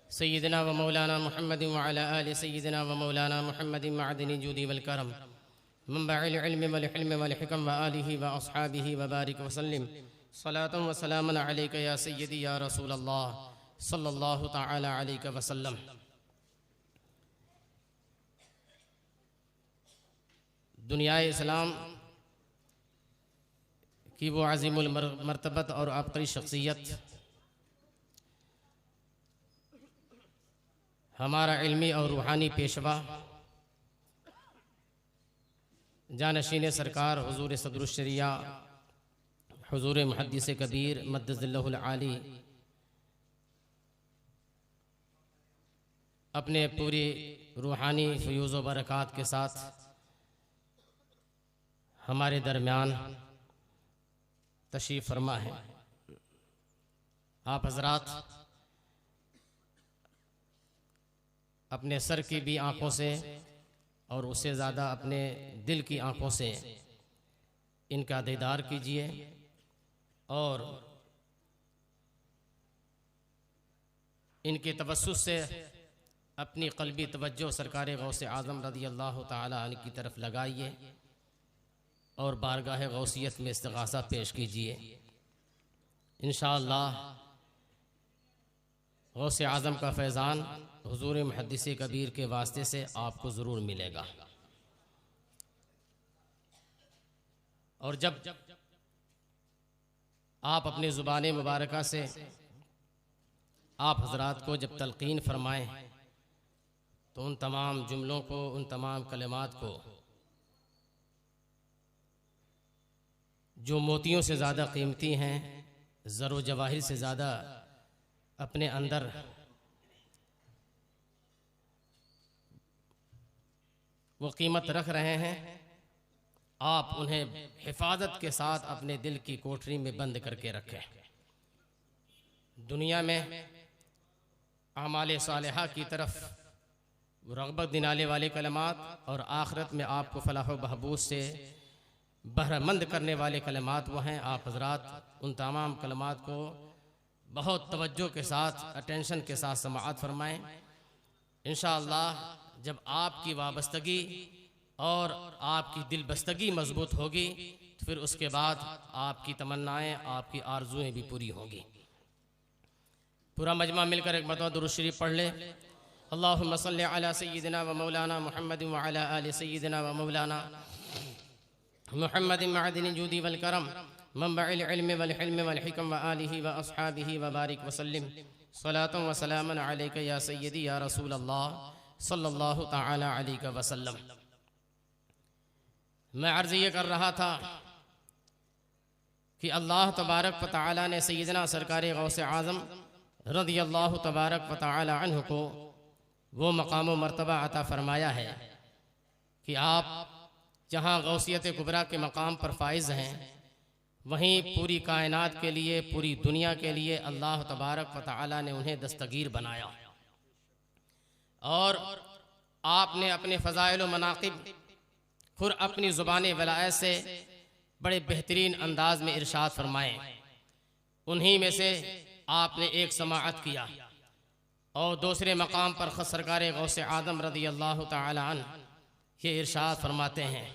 सय्यिदिना व मौलाना मुहम्मद व अला आलि सय्यिदिना व मौलाना मुहम्मद मअदनी जूदी वल करम मंबअल इल्म वल हिल्म वल हिकम व आलिहि व अस्हाबिहि व बारिक व सल्लिम सलातन व सलामन अलैका या सय्यदी या रसूल अल्लाह सल्लल्लाहु तआला अलैहि व सल्लम। दुनियाए इस्लाम की वो अज़ीमुल मर्तबत और आबकारी शख्सियत, हमारा इल्मी और रूहानी पेशवा जानशीन सरकार हुजूर सदरुश्शरिया हुजूर मुहद्दिस कबीर मद्दज़िल्लहुल आली अपने पूरी रूहानी फ़यूज़ व बरक़ात के साथ हमारे दरमियान तशरीफ़ फरमा है। आप हज़रात अपने सर की भी आँखों से और उससे ज़्यादा अपने दिल की आँखों से इनका दीदार कीजिए और इनके तवस्सुस से अपनी क़ल्बी तवज्जो सरकार गौसे आज़म रज़ी अल्लाह ताला अन्हु की तरफ लगाइए और बारगाह गौसियत में इस्तिग़ासा पेश कीजिए। इंशाअल्लाह गौसे आज़म का फैज़ान हुज़ूर मुहद्दिस कबीर के वास्ते से आपको ज़रूर मिलेगा। और जब आप अपनी ज़ुबान मुबारका से आप हज़रात को जब तलक़ीन फरमाएं तो उन तमाम जुमलों को, उन तमाम कलिमात को जो मोतियों से ज़्यादा कीमती हैं, ज़रो जवाहिर से ज़्यादा अपने अंदर वो कीमत रख रहे हैं, आप उन्हें हिफाजत के साथ अपने दिल की कोठरी में बंद करके रखें। दुनिया में आमाले सालिहा की तरफ रग़बत दिलाने वाले कलमात और आखिरत में आपको फलाह व बहबूद से बहरमंद करने वाले कलमात वो हैं। आप हज़रात उन तमाम कलमात को बहुत तवज्जो के साथ, अटेंशन के साथ समाअत फरमाएँ। इंशाअल्लाह जब आपकी वाबस्तगी और आपकी दिलबस्तगी मजबूत होगी तो फिर उसके बाद आपकी तमन्नाएँ, आपकी आरज़ुएँ भी पूरी होंगी। पूरा मजमा मिलकर एक मरतबा दुरूद शरीफ पढ़ ले। अल्लाहुम्मा सल्लि अला सय्यिदिना व मौलाना मुहम्मद व अला आलि सय्यिदिना व मौलाना मुहम्मद मअदिनिल जूदि वल करम मनबअल इल्मि वल हिल्मि वल हिकम व आलिहि व अस्हाबिहि व बारिक व सल्लिम सलातन व सलामन अलैका या सय्यदी या रसूल अल्लाह सल्लल्लाहु तआला अलैहि व सल्लम। मैं अर्ज़ ये कर रहा था कि अल्लाह तबारक व तआला ने सय्यदना सरकार गौसे आज़म रज़ियल्लाहु तबारक व तआला अन्हु को वो मकाम व मर्तबा अता फरमाया है कि आप जहाँ गौसियत कुबरा के मकाम पर फाइज़ हैं, वहीं पूरी कायनात के लिए, पूरी दुनिया के लिए अल्लाह तबारक व तआला ने उन्हें दस्तगीर बनाया। और आपने अपने फ़ज़ाइल व मनाक़िब खुद अपनी ज़ुबान वलायत से बड़े बेहतरीन अंदाज में इरशाद फरमाए। उन्हीं में से आपने एक समाअत किया और दूसरे मकाम पर ख़ुद सरकार गौसे आज़म रज़ियल्लाहु तआला अन्हु ये इरशाद फरमाते हैं,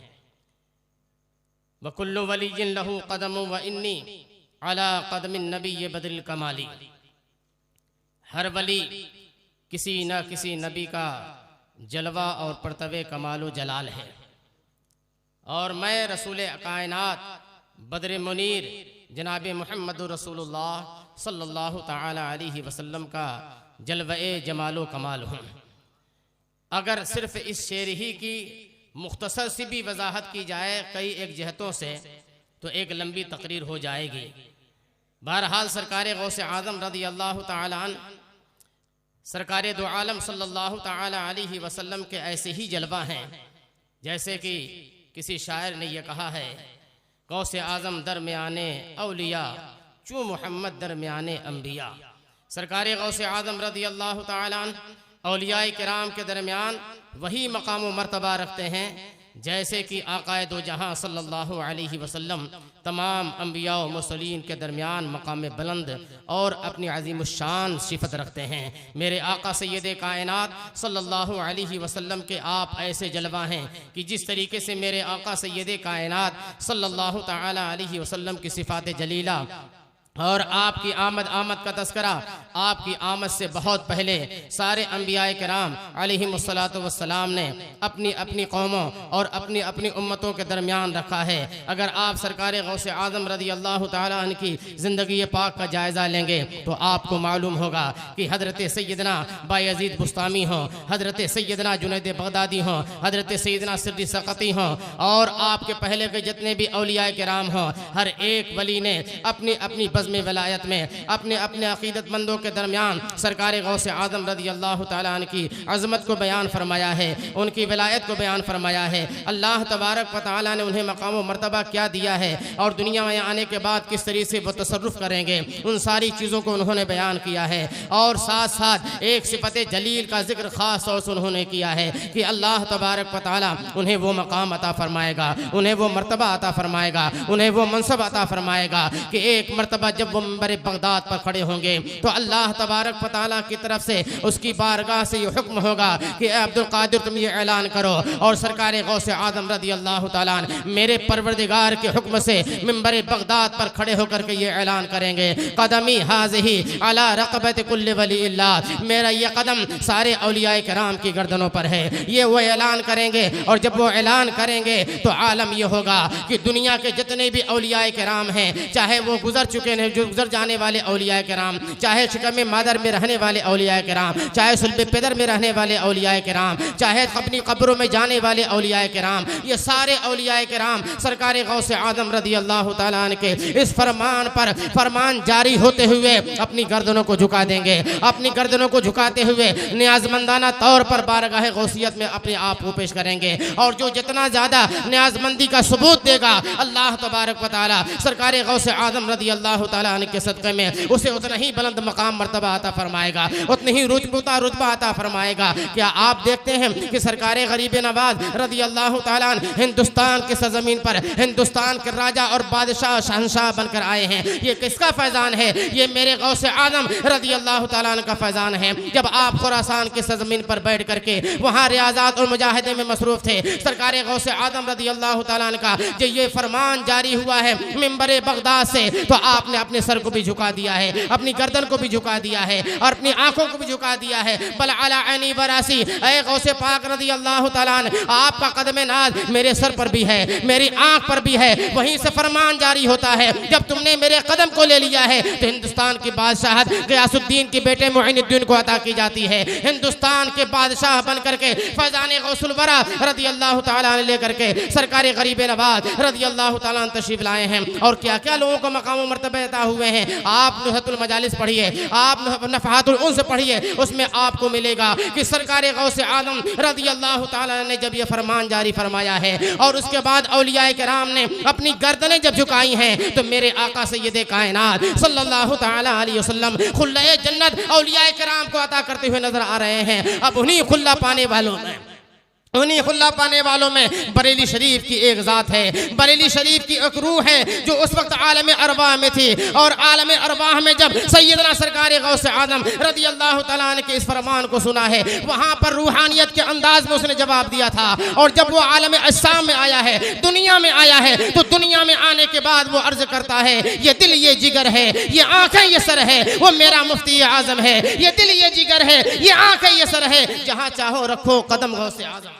वकुल्लु वलिय्यिन लहू क़दम व इन्नी अला क़दमिन नबी बदरिल कमाली। हर वली किसी न किसी नबी का जलवा और परतवे कमाल जलाल है, और मैं रसूल कायनात बदर मुनीर जनाब मुहम्मद रसूलुल्लाह सल्लल्लाहु तआला अलैहि वसल्लम का जलवे जमालो कमाल हूँ। अगर सिर्फ इस शेर ही की मुख्तसर सी भी वजाहत की जाए कई एक जहतों से तो एक लंबी तकरीर हो जाएगी। बहरहाल सरकार गौसे आज़म रज़ियल्लाहु तआला अन्हु सरकार दो आलम सल्लल्लाहु तआला अलैहि वसल्लम के ऐसे ही जलवा हैं जैसे कि किसी शायर ने यह कहा है, गौसे आज़म दरमियाने औलिया चू मोहम्मद दरमियाने अम्बिया। सरकार गौसे आज़म रज़ियल्लाहु तआला अन्हु औलियाए किराम के दरमियान वही मकाम व मर्तबा रखते हैं जैसे कि आक़ाए दो जहां सल्लल्लाहु अलैहि वसल्लम तमाम अम्बिया व मुरसलीन के दरमियान मकाम बुलंद और अपनी अज़ीमुश्शान सिफत रखते हैं। मेरे आका सय्यद कायनात सल्लल्लाहु अलैहि वसल्लम के आप ऐसे जलवा हैं कि जिस तरीके से मेरे आका सय्यद कायनात सल्लल्लाहु तआला अलैहि वसल्लम की सिफ़ात जलीला और आपकी आमद का तस्करा आपकी आमद से बहुत पहले सारे अंबियाए किराम अलैहिमुस्सलातु वस्सलाम ने अपनी अपनी कौमों और अपनी अपनी उम्मतों के दरमियान रखा है। अगर आप सरकार गौसे आज़म रज़ियल्लाहु तआला अन्हु की ज़िंदगी पाक का जायज़ा लेंगे तो आपको मालूम होगा कि हज़रत सैयदना बायज़ीद बुस्तामी हों, हज़रत सैयदना जुनैद बगदादी हों, हज़रत सैयदना सिद्दीक़ सक़ती हों और आपके पहले के जितने भी औलियाए किराम हों, हर एक वली ने अपनी अपनी में वलायत में अपने अपने अकीदतमंदों के दरमियान सरकार गौसे आज़म रज़ियल्लाहु तआला अन्हु की अज़मत को बयान फरमाया है, उनकी वलायत को बयान फरमाया है। अल्लाह तबारक व तआला ने उन्हें मकाम व मर्तबा क्या दिया है और दुनिया में आने के बाद किस तरीके से वो तसर्रुफ़ करेंगे, उन सारी चीज़ों को उन्होंने बयान किया है। और साथ साथ एक सिफत जलील का जिक्र ख़ास तौर से उन्होंने किया है कि अल्लाह तबारक व तआला उन्हें वो मकाम अता फरमाएगा, उन्हें वो मर्तबा अता फरमाएगा, उन्हें वो मनसब अता फरमाएगा कि एक मर्तबा जब वो मिंबर बगदाद पर खड़े होंगे तो अल्लाह अल्लाह तबारक व तआला की तरफ से उसकी बारगाह से ये हुक्म होगा कि अब्दुल कादिर तुम ये ऐलान करो, और सरकार गौसे आदम रदी अल्लाह तआला मेरे परवरदिगार के हुक्म से मिंबर बगदाद पर खड़े होकर के ये ऐलान करेंगे, कदमी हाज़िही अला रक़बत कुल्लि वलील्लाह, मेरा ये कदम सारे औलियाए किराम की गर्दनों पर है। ये वो ऐलान करेंगे, और जब वो ऐलान करेंगे तो आलम ये होगा कि दुनिया के जितने भी औलियाए किराम हैं, चाहे वो गुजर चुके हैं, जो गुजर जाने वाले औलियाए किराम, चाहे शिकम मादर में रहने वाले औलियाए किराम, चाहे सुल्ब पेदर में रहने वाले औलियाए किराम, चाहे अपनी कब्रों में जाने वाले औलियाए किराम, ये सारे औलियाए किराम सरकार गौसे आदम रदी अल्लाह तआला अन्हु के इस फरमान पर फरमान जारी होते हुए अपनी गर्दनों को झुका देंगे। अपनी गर्दनों को झुकाते हुए न्याजमंदाना तौर पर बारगाह गौसियत में अपने आप को पेश करेंगे, और जो जितना ज्यादा न्याजमंदी का सबूत देगा अल्लाह तबारक व तआला सरकार गौसे आदम रदी अल्लाह तआला अन्हु के सदक़े में उसे उतना ही बुलंद मकाम मर्तबा अता फरमाएगा, उतनी ही रुतबा अता फरमाएगा। क्या आप देखते हैं कि सरकार गरीब नवाज रदी अल्लाह तआला अन्हु हिंदुस्तान के सरजमीन पर हिंदुस्तान के राजा और बादशाह शहंशाह बनकर आए हैं। ये किसका फैजान है? ये मेरे गौसे आदम रदी अल्लाह तआला अन्हु का फैजान है। जब आप खुरासान के सरजमीन पर बैठ करके वहाँ रियाज़ात और मुजाहिदे में मसरूफ थे, सरकार गौसे आदम रदी अल्लाह तआला अन्हु का जो ये फरमान जारी हुआ है मिंबर बगदाद से, तो आपने अपने सर को भी झुका दिया है, अपनी गर्दन को भी झुका दिया है, और अपनी आंखों को भी झुका दिया है। बल अला ऐनी बरासी, ऐ गौसे पाक रदी अल्लाह तआला अन्हु आपका कदम नाज मेरे सर पर भी है, मेरी आंख पर भी है। वहीं से फरमान जारी होता है, जब तुमने मेरे कदम को ले लिया है तो हिंदुस्तान की बादशाहत गियासुद्दीन के बेटे मुइनुद्दीन को अता की जाती है। हिंदुस्तान के बादशाह बन करके फैजान गौसुल वरा रदी अल्लाह तआला अन्हु लेकर के सरकार गरीब नवाज रदी अल्लाह तआला अन्हु तशरीफ लाए हैं। और क्या क्या लोगों को मकाम व मर्तबे अता हुए हैं। आप नुहतुल मजालिस पढ़िए, आप नफ़हातुल उन्स पढ़िए, उसमें आपको मिलेगा कि सरकार गौसे आदम रदी अल्लाह तआला ने जब ये फरमान जारी फरमाया है और उसके बाद औलियाए किराम ने अपनी गर्दनें जब झुकाई हैं, तो मेरे आका सय्यदे कायनात सल्लल्लाहु तआला अलैहि वसल्लम खुल्ले जन्नत औलियाए किराम को अता करते हुए नजर आ रहे हैं। अब उन्हीं खुल्ला पाने वालों में बरेली शरीफ की एक ज़ात है, बरेली शरीफ की एक रूह है जो उस वक्त आलम अरवाह में थी, और आलम अरवाह में जब सैयदना सरकार गौसे आदम रदी अल्लाह तआला अन्हु के इस फरमान को सुना है, वहाँ पर रूहानियत के अंदाज में उसने जवाब दिया था। और जब वो आलम अज्साम में आया है, दुनिया में आया है, तो दुनिया में आने के बाद वो अर्ज करता है, ये दिल ये जिगर है, ये आंखें ये सर है, वो मेरा मुफ्ती आजम है। ये दिल ये जिगर है, ये आंखें ये सर है, जहाँ चाहो रखो कदम गौसे आजम।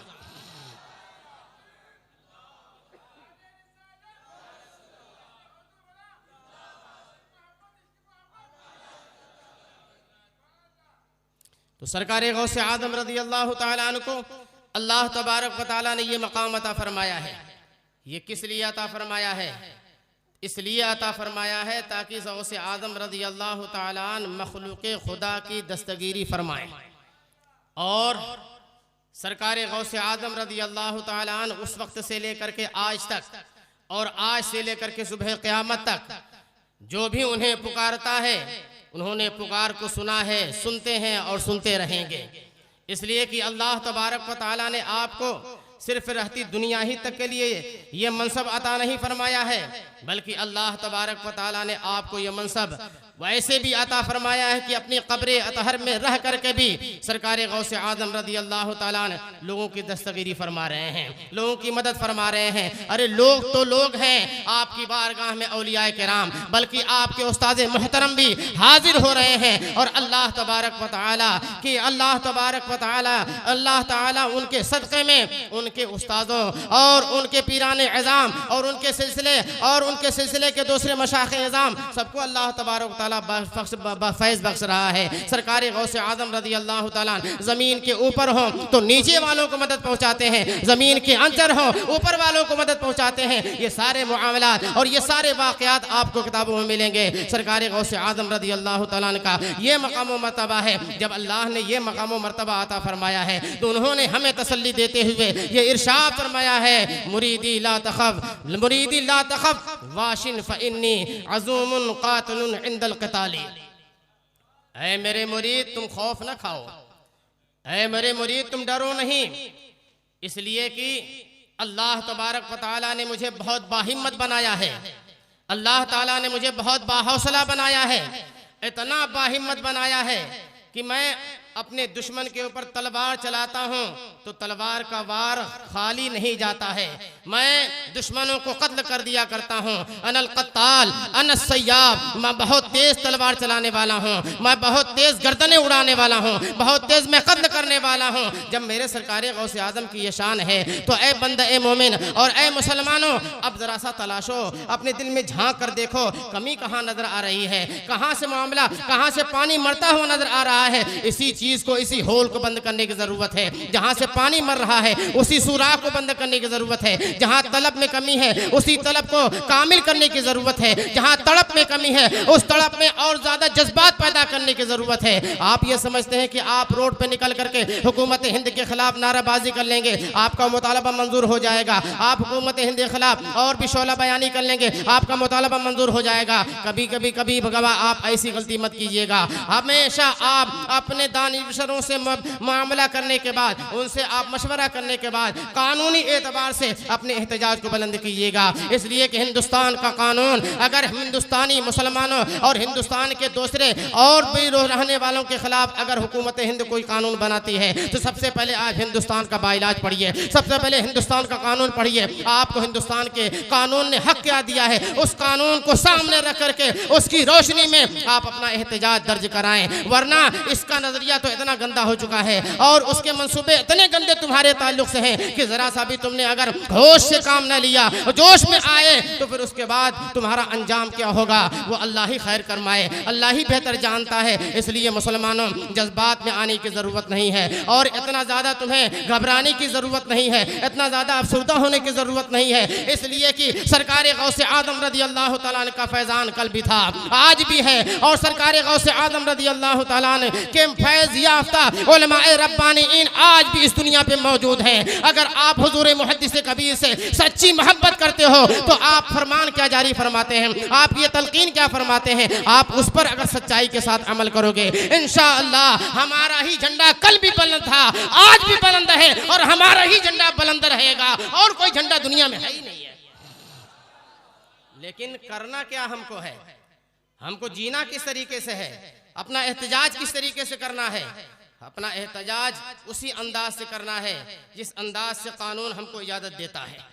तो सरकार गौसे आदम रदी अल्लाह तआला अन्हु को अल्लाह तबारक व तआला ने ये मकाम अता फरमाया है। ये किस लिए अता फरमाया है? इसलिए अता फरमाया है ताकि गौसे आदम रदी अल्लाह तआला अन्हु मखलूक़ खुदा की दस्तगीरी फरमाएं। और सरकार गौसे आदम रदी अल्लाह तआला अन्हु उस वक्त से लेकर के आज तक, और आज से लेकर के सुबह क़यामत तक जो भी उन्हें पुकारता है, उन्होंने पुकार को सुना है, सुनते हैं और सुनते रहेंगे। इसलिए कि अल्लाह तबारक व तआला ने आपको सिर्फ रहती दुनिया ही तक के लिए ये मनसब अता नहीं फरमाया है, बल्कि अल्लाह तबारक व तआला ने आपको ये मनसब वैसे भी अता फरमाया है कि अपनी कब्र अतहर में रह करके भी सरकार गौसे आदम रदी अल्लाह तआला अन्हु लोगों की दस्तगीरी फरमा रहे हैं, लोगों की मदद फरमा रहे हैं। अरे लोग तो लोग हैं आपकी बारगाह में औलियाए किराम, बल्कि आपके उस्ताद मोहतरम भी हाजिर हो रहे हैं। और अल्लाह तबारक व तआला कि अल्लाह तबारक व तआला अल्लाह ताला उनके सदक़े में उनके उस्तादों और उनके पीरान एज़ाम और उनके सिलसिले के दूसरे मशाइख़ एज़ाम सबको अल्लाह तबारक फैज़ बख्श रहा है। सरकार गौसे आदम रदी अल्लाह तआला ज़मीन के ऊपर हो तो नीचे वालों को मदद पहुँचाते हैं, ज़मीन के अंदर हो ऊपर वालों को मदद पहुँचाते हैं। ये सारे मामलात और ये सारे वाक़यात आपको किताबों में मिलेंगे। सरकार गौसे आदम रदी अल्लाह तआला का ये मकाम व मर्तबा है। जब अल्लाह ने ये मकाम व मर्तबा अता फरमाया है तो उन्होंने हमें तसल्ली देते हुए ये इरशाद फरमाया है, मुरीदी ला तखफ वाशिन फ़इन्नी अज़ूमुन क़ातिलुन इंदल क़िताली। ऐ मेरे मुरीद तुम खौफ न खाओ, ऐ मेरे मुरीद तुम डरो नहीं, इसलिए कि अल्लाह तबारक व तआला ने मुझे बहुत बाहिम्मत बनाया है, अल्लाह ताला ने मुझे बहुत बाहौसला बनाया है। इतना बाहिम्मत बनाया है कि मैं अपने दुश्मन के ऊपर तलवार चलाता हूं तो तलवार का वार खाली नहीं जाता है, मैं दुश्मनों को कत्ल कर दिया करता हूं। अनल कत्ताल अन सय्याब, मैं बहुत तेज तलवार चलाने वाला हूं, मैं बहुत तेज गर्दनें उड़ाने वाला हूं, बहुत तेज मैं कत्ल करने वाला हूं। जब मेरे सरकार गौसे आजम की ये शान है तो ए बंदा ए मोमिन और ए मुसलमानों, अब जरा सा तलाशो, अपने दिल में झांक कर देखो कमी कहाँ नजर आ रही है, कहाँ से मामला, कहाँ से पानी मरता हुआ नजर आ रहा है। इसी चीज को, इसी होल को बंद करने की जरूरत है। जहां से पानी मर रहा है उसी सुराख को बंद करने की जरूरत है। जहां तलब में कमी है उसी तलब को कामिल करने की जरूरत है। जहां तड़प में कमी है उस तड़प में और ज्यादा जज्बात पैदा करने की जरूरत है। आप ये समझते हैं कि आप रोड पे निकल करके हुकूमत हिंद के खिलाफ नाराबाजी कर लेंगे, आपका मुतालबा मंजूर हो जाएगा, आप हुकूमत हिंद के खिलाफ और भी शोला बयानी कर लेंगे, आपका मुतालबा मंजूर हो जाएगा। कभी कभी कभी भगवा आप ऐसी गलती मत कीजिएगा। हमेशा आप अपने दानिशरों से मामला करने के बाद, उनसे आप मशवरा करने के बाद कानूनी एतबार से अपने एहतजाज को बुलंद कीजिएगा। इसलिए कि हिंदुस्तान का कानून, अगर हिंदुस्तानी मुसलमानों और हिंदुस्तान के दूसरे और भी रहने वालों के खिलाफ अगर हुकूमत हिंद कोई कानून बनाती है तो सबसे पहले आप हिंदुस्तान का बाइलाज पढ़िए, सबसे पहले हिंदुस्तान का कानून पढ़िए। आपको हिंदुस्तान के कानून ने हक क्या दिया है, उस कानून को सामने रख करके उसकी रोशनी में आप अपना एहतजाज दर्ज कराएं। वरना इसका नजरिया तो इतना गंदा हो चुका है और उसके मंसूबे इतने गंदे तुम्हारे ताल्लुक से हैं कि जरा सा भी तुमने अगर होश से काम न लिया, जोश में आए, तो फिर उसके बाद तुम्हारा अंजाम क्या होगा वो अल्लाह ही खैर करमाए, अल्लाह ही बेहतर जानता है। इसलिए मुसलमानों, जज्बात में आने की जरूरत नहीं है और इतना ज्यादा तुम्हें घबराने की जरूरत नहीं है, इतना ज्यादा अफसरदा होने की जरूरत नहीं है। इसलिए कि सरकार गौसे आदम रदी अल्लाह तआला अन्हु का फैजान कल भी था, आज भी है और सरकार गौसे आदम रदी अल्लाह तआला अन्हु के फैज याफ्ता उलमाए रब्बानीन आज भी इस दुनिया पे मौजूद हैं। अगर आप हुजूर मुहद्दिस कबीर से सच्ची मोहब्बत करते हो तो आप फरमान क्या जारी फरमाते हैं, आप ये तलकीन क्या फरमाते हैं, आप उस पर अगर सच्चाई के साथ अमल करोगे इंशाअल्लाह हमारा ही झंडा कल भी बुलंद था, आज भी बुलंद है और हमारा ही झंडा बुलंद रहेगा और कोई झंडा दुनिया में है ही नहीं है। लेकिन करना क्या हमको है, हमको जीना किस तरीके से है, अपना एहतजाज किस तरीके से करना है। अपना एहतजाज उसी अंदाज से करना है जिस अंदाज से कानून हमको इजाज़त देता है।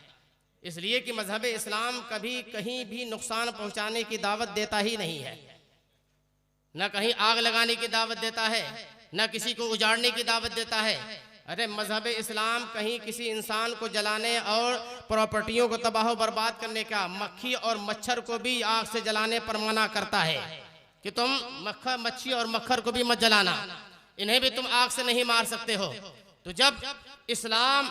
इसलिए कि मजहब इस्लाम कभी कहीं भी नुकसान पहुंचाने की दावत देता ही नहीं है, न कहीं आग लगाने की दावत देता है, न किसी को उजाड़ने की दावत देता है। अरे मजहब इस्लाम कहीं किसी इंसान को जलाने और प्रॉपर्टियों को तबाह बर्बाद करने का, मक्खी और मच्छर को भी आग से जलाने पर मना करता है कि तुम मच्छी और मक्खर को भी मत जलाना, इन्हें भी तुम आग से नहीं मार सकते हो। तो जब इस्लाम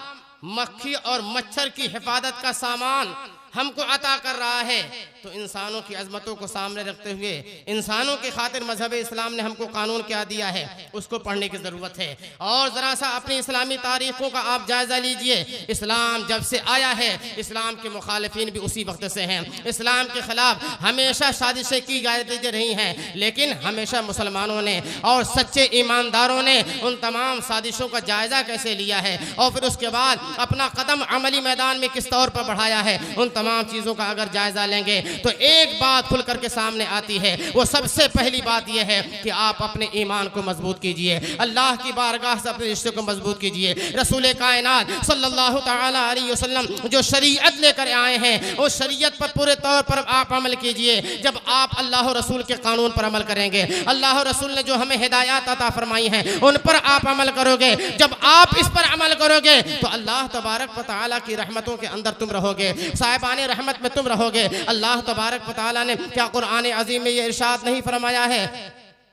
मक्खी और मच्छर की हिफाजत का सामान हमको अता कर रहा है तो इंसानों की अजमतों को सामने रखते हुए इंसानों के खातिर मजहब इस्लाम ने हमको कानून क्या दिया है उसको पढ़ने की ज़रूरत है। और ज़रा सा अपनी इस्लामी तारीखों का आप जायज़ा लीजिए। इस्लाम जब से आया है इस्लाम के मुखालिफिन भी उसी वक्त से हैं, इस्लाम के ख़िलाफ़ हमेशा साजिशें की जाती रही हैं, लेकिन हमेशा मुसलमानों ने और सच्चे ईमानदारों ने उन तमाम साजिशों का जायज़ा कैसे लिया है और फिर उसके बाद अपना कदम अमली मैदान में किस तौर पर बढ़ाया है, उन तमाम चीज़ों का अगर जायज़ा लेंगे तो एक बात खुल करके सामने आती है। वो सबसे पहली बात यह है कि आप अपने ईमान को मजबूत कीजिए, अल्लाह की बारगाह से अपने रिश्ते को मजबूत कीजिए। रसूल कायनात सल्लल्लाहु तआला अलैहि वसल्लम जो शरीयत लेकर आए हैं उस शरीयत पर पूरे तौर पर आप अमल कीजिए। जब आप अल्लाह रसूल के कानून पर अमल करेंगे, अल्लाह रसूल ने जो हमें हिदायत अता फरमाई हैं उन पर आप अमल करोगे, जब आप इस पर अमल करोगे तो अल्लाह तबारक व तआला की रहमतों के अंदर तुम रहोगे, साहिबान रहमत में तुम रहोगे। अल्लाह तबारक व तआला ने क्या कुरान अजीम में ये इरशाद नहीं फरमाया है,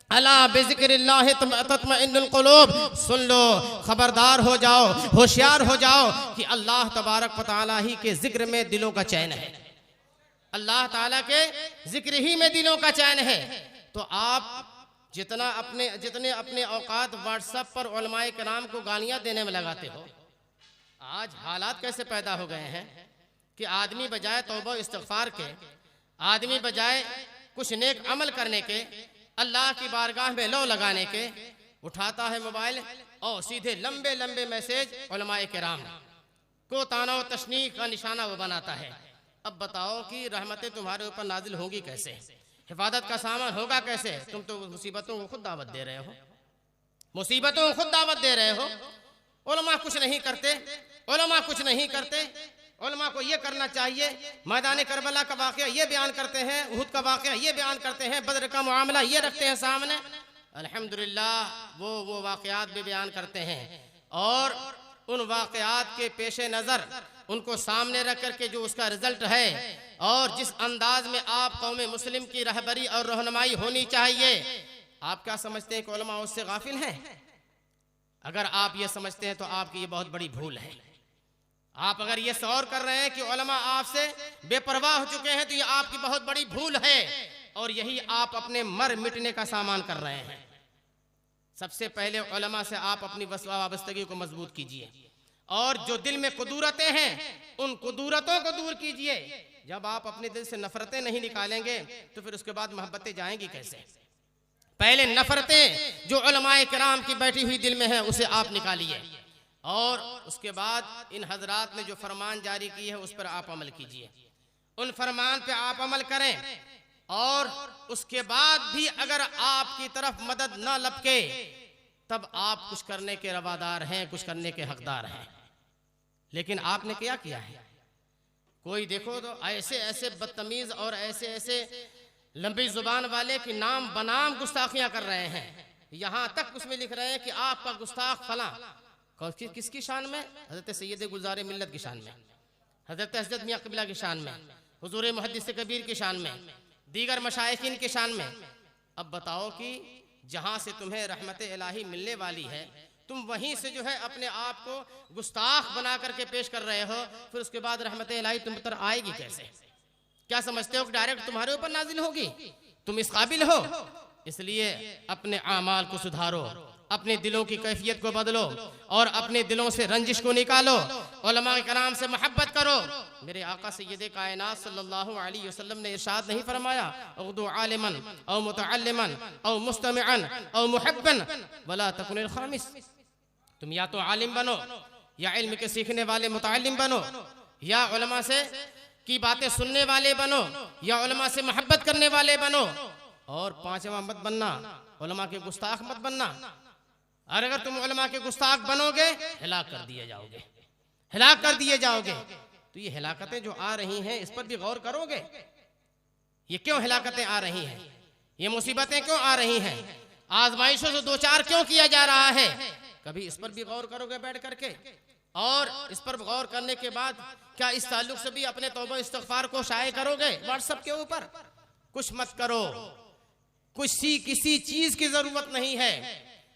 अला बिज़िक्रिल्लाह तत्मइन्नुल क़ुलूब, सुन लो, खबरदार हो जाओ, होशियार हो जाओ कि अल्लाह तबारक व तआला ही के जिक्र में दिलों का चैन है, अल्लाह ताला के जिक्र ही में दिलों का चैन है। तो आप जितने अपने औकात व्हाट्सएप पर उलमाए किराम को गालियां देने में लगाते हो, आज हालात कैसे पैदा हो गए हैं कि आदमी बजाय तौबा इस्तिग़फ़ार के, आदमी बजाय कुछ नेक अमल करने के, अल्लाह की बारगाह में लो लगाने के, उठाता है मोबाइल और सीधे लंबे लंबे मैसेज उलमाए किराम को ताना व तशनीक़ का निशाना वो बनाता है। अब बताओ कि रहमतें तुम्हारे ऊपर नाजिल होंगी कैसे, हिफाजत का सामान होगा कैसे? तुम तो मुसीबतों को खुद दावत दे रहे हो, मुसीबतों को खुद दावत दे रहे हो। उलमा कुछ नहीं करते, उलमा कुछ नहीं करते। उलमा को ये करना चाहिए, मैदान करबला का वाक़या ये बयान करते हैं, उहुद का वाक़या ये बयान करते हैं, बदर का मामला ये रखते हैं सामने। अल्हम्दुलिल्लाह वो वाक़यात भी बयान करते हैं और उन वाक़यात के पेश नज़र उनको सामने रख कर के जो उसका रिजल्ट है और जिस अंदाज में आप कौम मुस्लिम की रहबरी और रहनुमाई होनी चाहिए, आप क्या समझते हैं कि उलमा उससे गाफिल हैं? अगर आप ये समझते हैं तो आपकी ये बहुत बड़ी भूल है। आप अगर ये शौर कर रहे हैं कि उलमा आपसे बेपरवाह हो चुके हैं तो ये आपकी बहुत बड़ी भूल है और यही आप अपने मर मिटने का सामान कर रहे हैं। सबसे पहले उलमा से आप अपनी वाबस्तगी को मजबूत कीजिए और जो दिल में कुदूरतें हैं उन कुदूरतों को दूर कीजिए। जब आप अपने दिल से नफरतें नहीं निकालेंगे तो फिर उसके बाद मोहब्बतें जाएंगी कैसे? पहले नफरतें जो उलमाए किराम की बैठी हुई दिल में है उसे आप निकालिए और उसके बाद इन हजरात ने जो फरमान जारी की है उस पर आप अमल कीजिए। उन फरमान पे आप अमल करें और उसके बाद भी अगर आपकी तरफ मदद ना लपके तब आप कुछ करने के रवादार हैं, कुछ करने के हकदार हैं। लेकिन आपने क्या किया है? कोई देखो तो ऐसे ऐसे बदतमीज और ऐसे ऐसे लंबी जुबान वाले कि नाम बनाम गुस्ताखियां कर रहे हैं। यहां तक उसमें लिख रहे हैं कि आपका गुस्ताख फला। किसकी शान में? हजरत सैयद गुलजार मिल्लत की शान में, हजरत हजरत मियां क़िबला की शान में, हुजूर मुहद्दिस कबीर की शान में, दीगर मशाइखीन की शान में। अब बताओ कि जहां से तुम्हें रहमत इलाही मिलने वाली है तुम वहीं से जो है अपने आप को गुस्ताख बना करके पेश कर रहे हो, फिर उसके बाद रहमत इलाही तुम पर आएगी कैसे? क्या समझते हो कि डायरेक्ट तुम्हारे ऊपर नाजिल होगी? तुम इस काबिल हो? इसलिए अपने आमाल को सुधारो, अपने दिलों की कैफियत को बदलो और अपने दिलों से रंजिश को निकालो, उलमा किराम से मोहब्बत करो। मेरे आका सय्यद कायनात सल्लल्लाहु अलैहि वसल्लम ने इरशाद नहीं फरमाया उग़दू आलिमन औ मुतअल्लिमन औ मुस्तमिअन औ मुहिब्बन वला तकुनिल खामिस। तुम या तो आलिम बनो या इल्म के सीखने वाले मुतअल्लिम बनो या उलमा से की बातें सुनने वाले बनो या उलमा से मोहब्बत करने वाले बनो और पांचवा मत बनना, उलमा के गुस्ताख मत बनना। और अगर तुम उलमा के गुस्ताख बनोगे हिलाक कर दिए जाओगे, हिलाक कर दिए जाओगे। तो ये हिलाकतें जो आ रही हैं इस पर भी गौर करोगे? ये क्यों हिलाकतें आ रही हैं? ये मुसीबतें क्यों आ रही हैं? आजमाइशों से दो चार क्यों किया जा रहा है? कभी इस पर भी गौर करोगे बैठ करके? और इस पर गौर करने के बाद क्या इस ताल्लुक से भी अपने तौबा इस्तिग़फ़ार को शाये करोगे व्हाट्सएप के ऊपर? कुछ मत करो, किसी चीज की जरूरत नहीं है।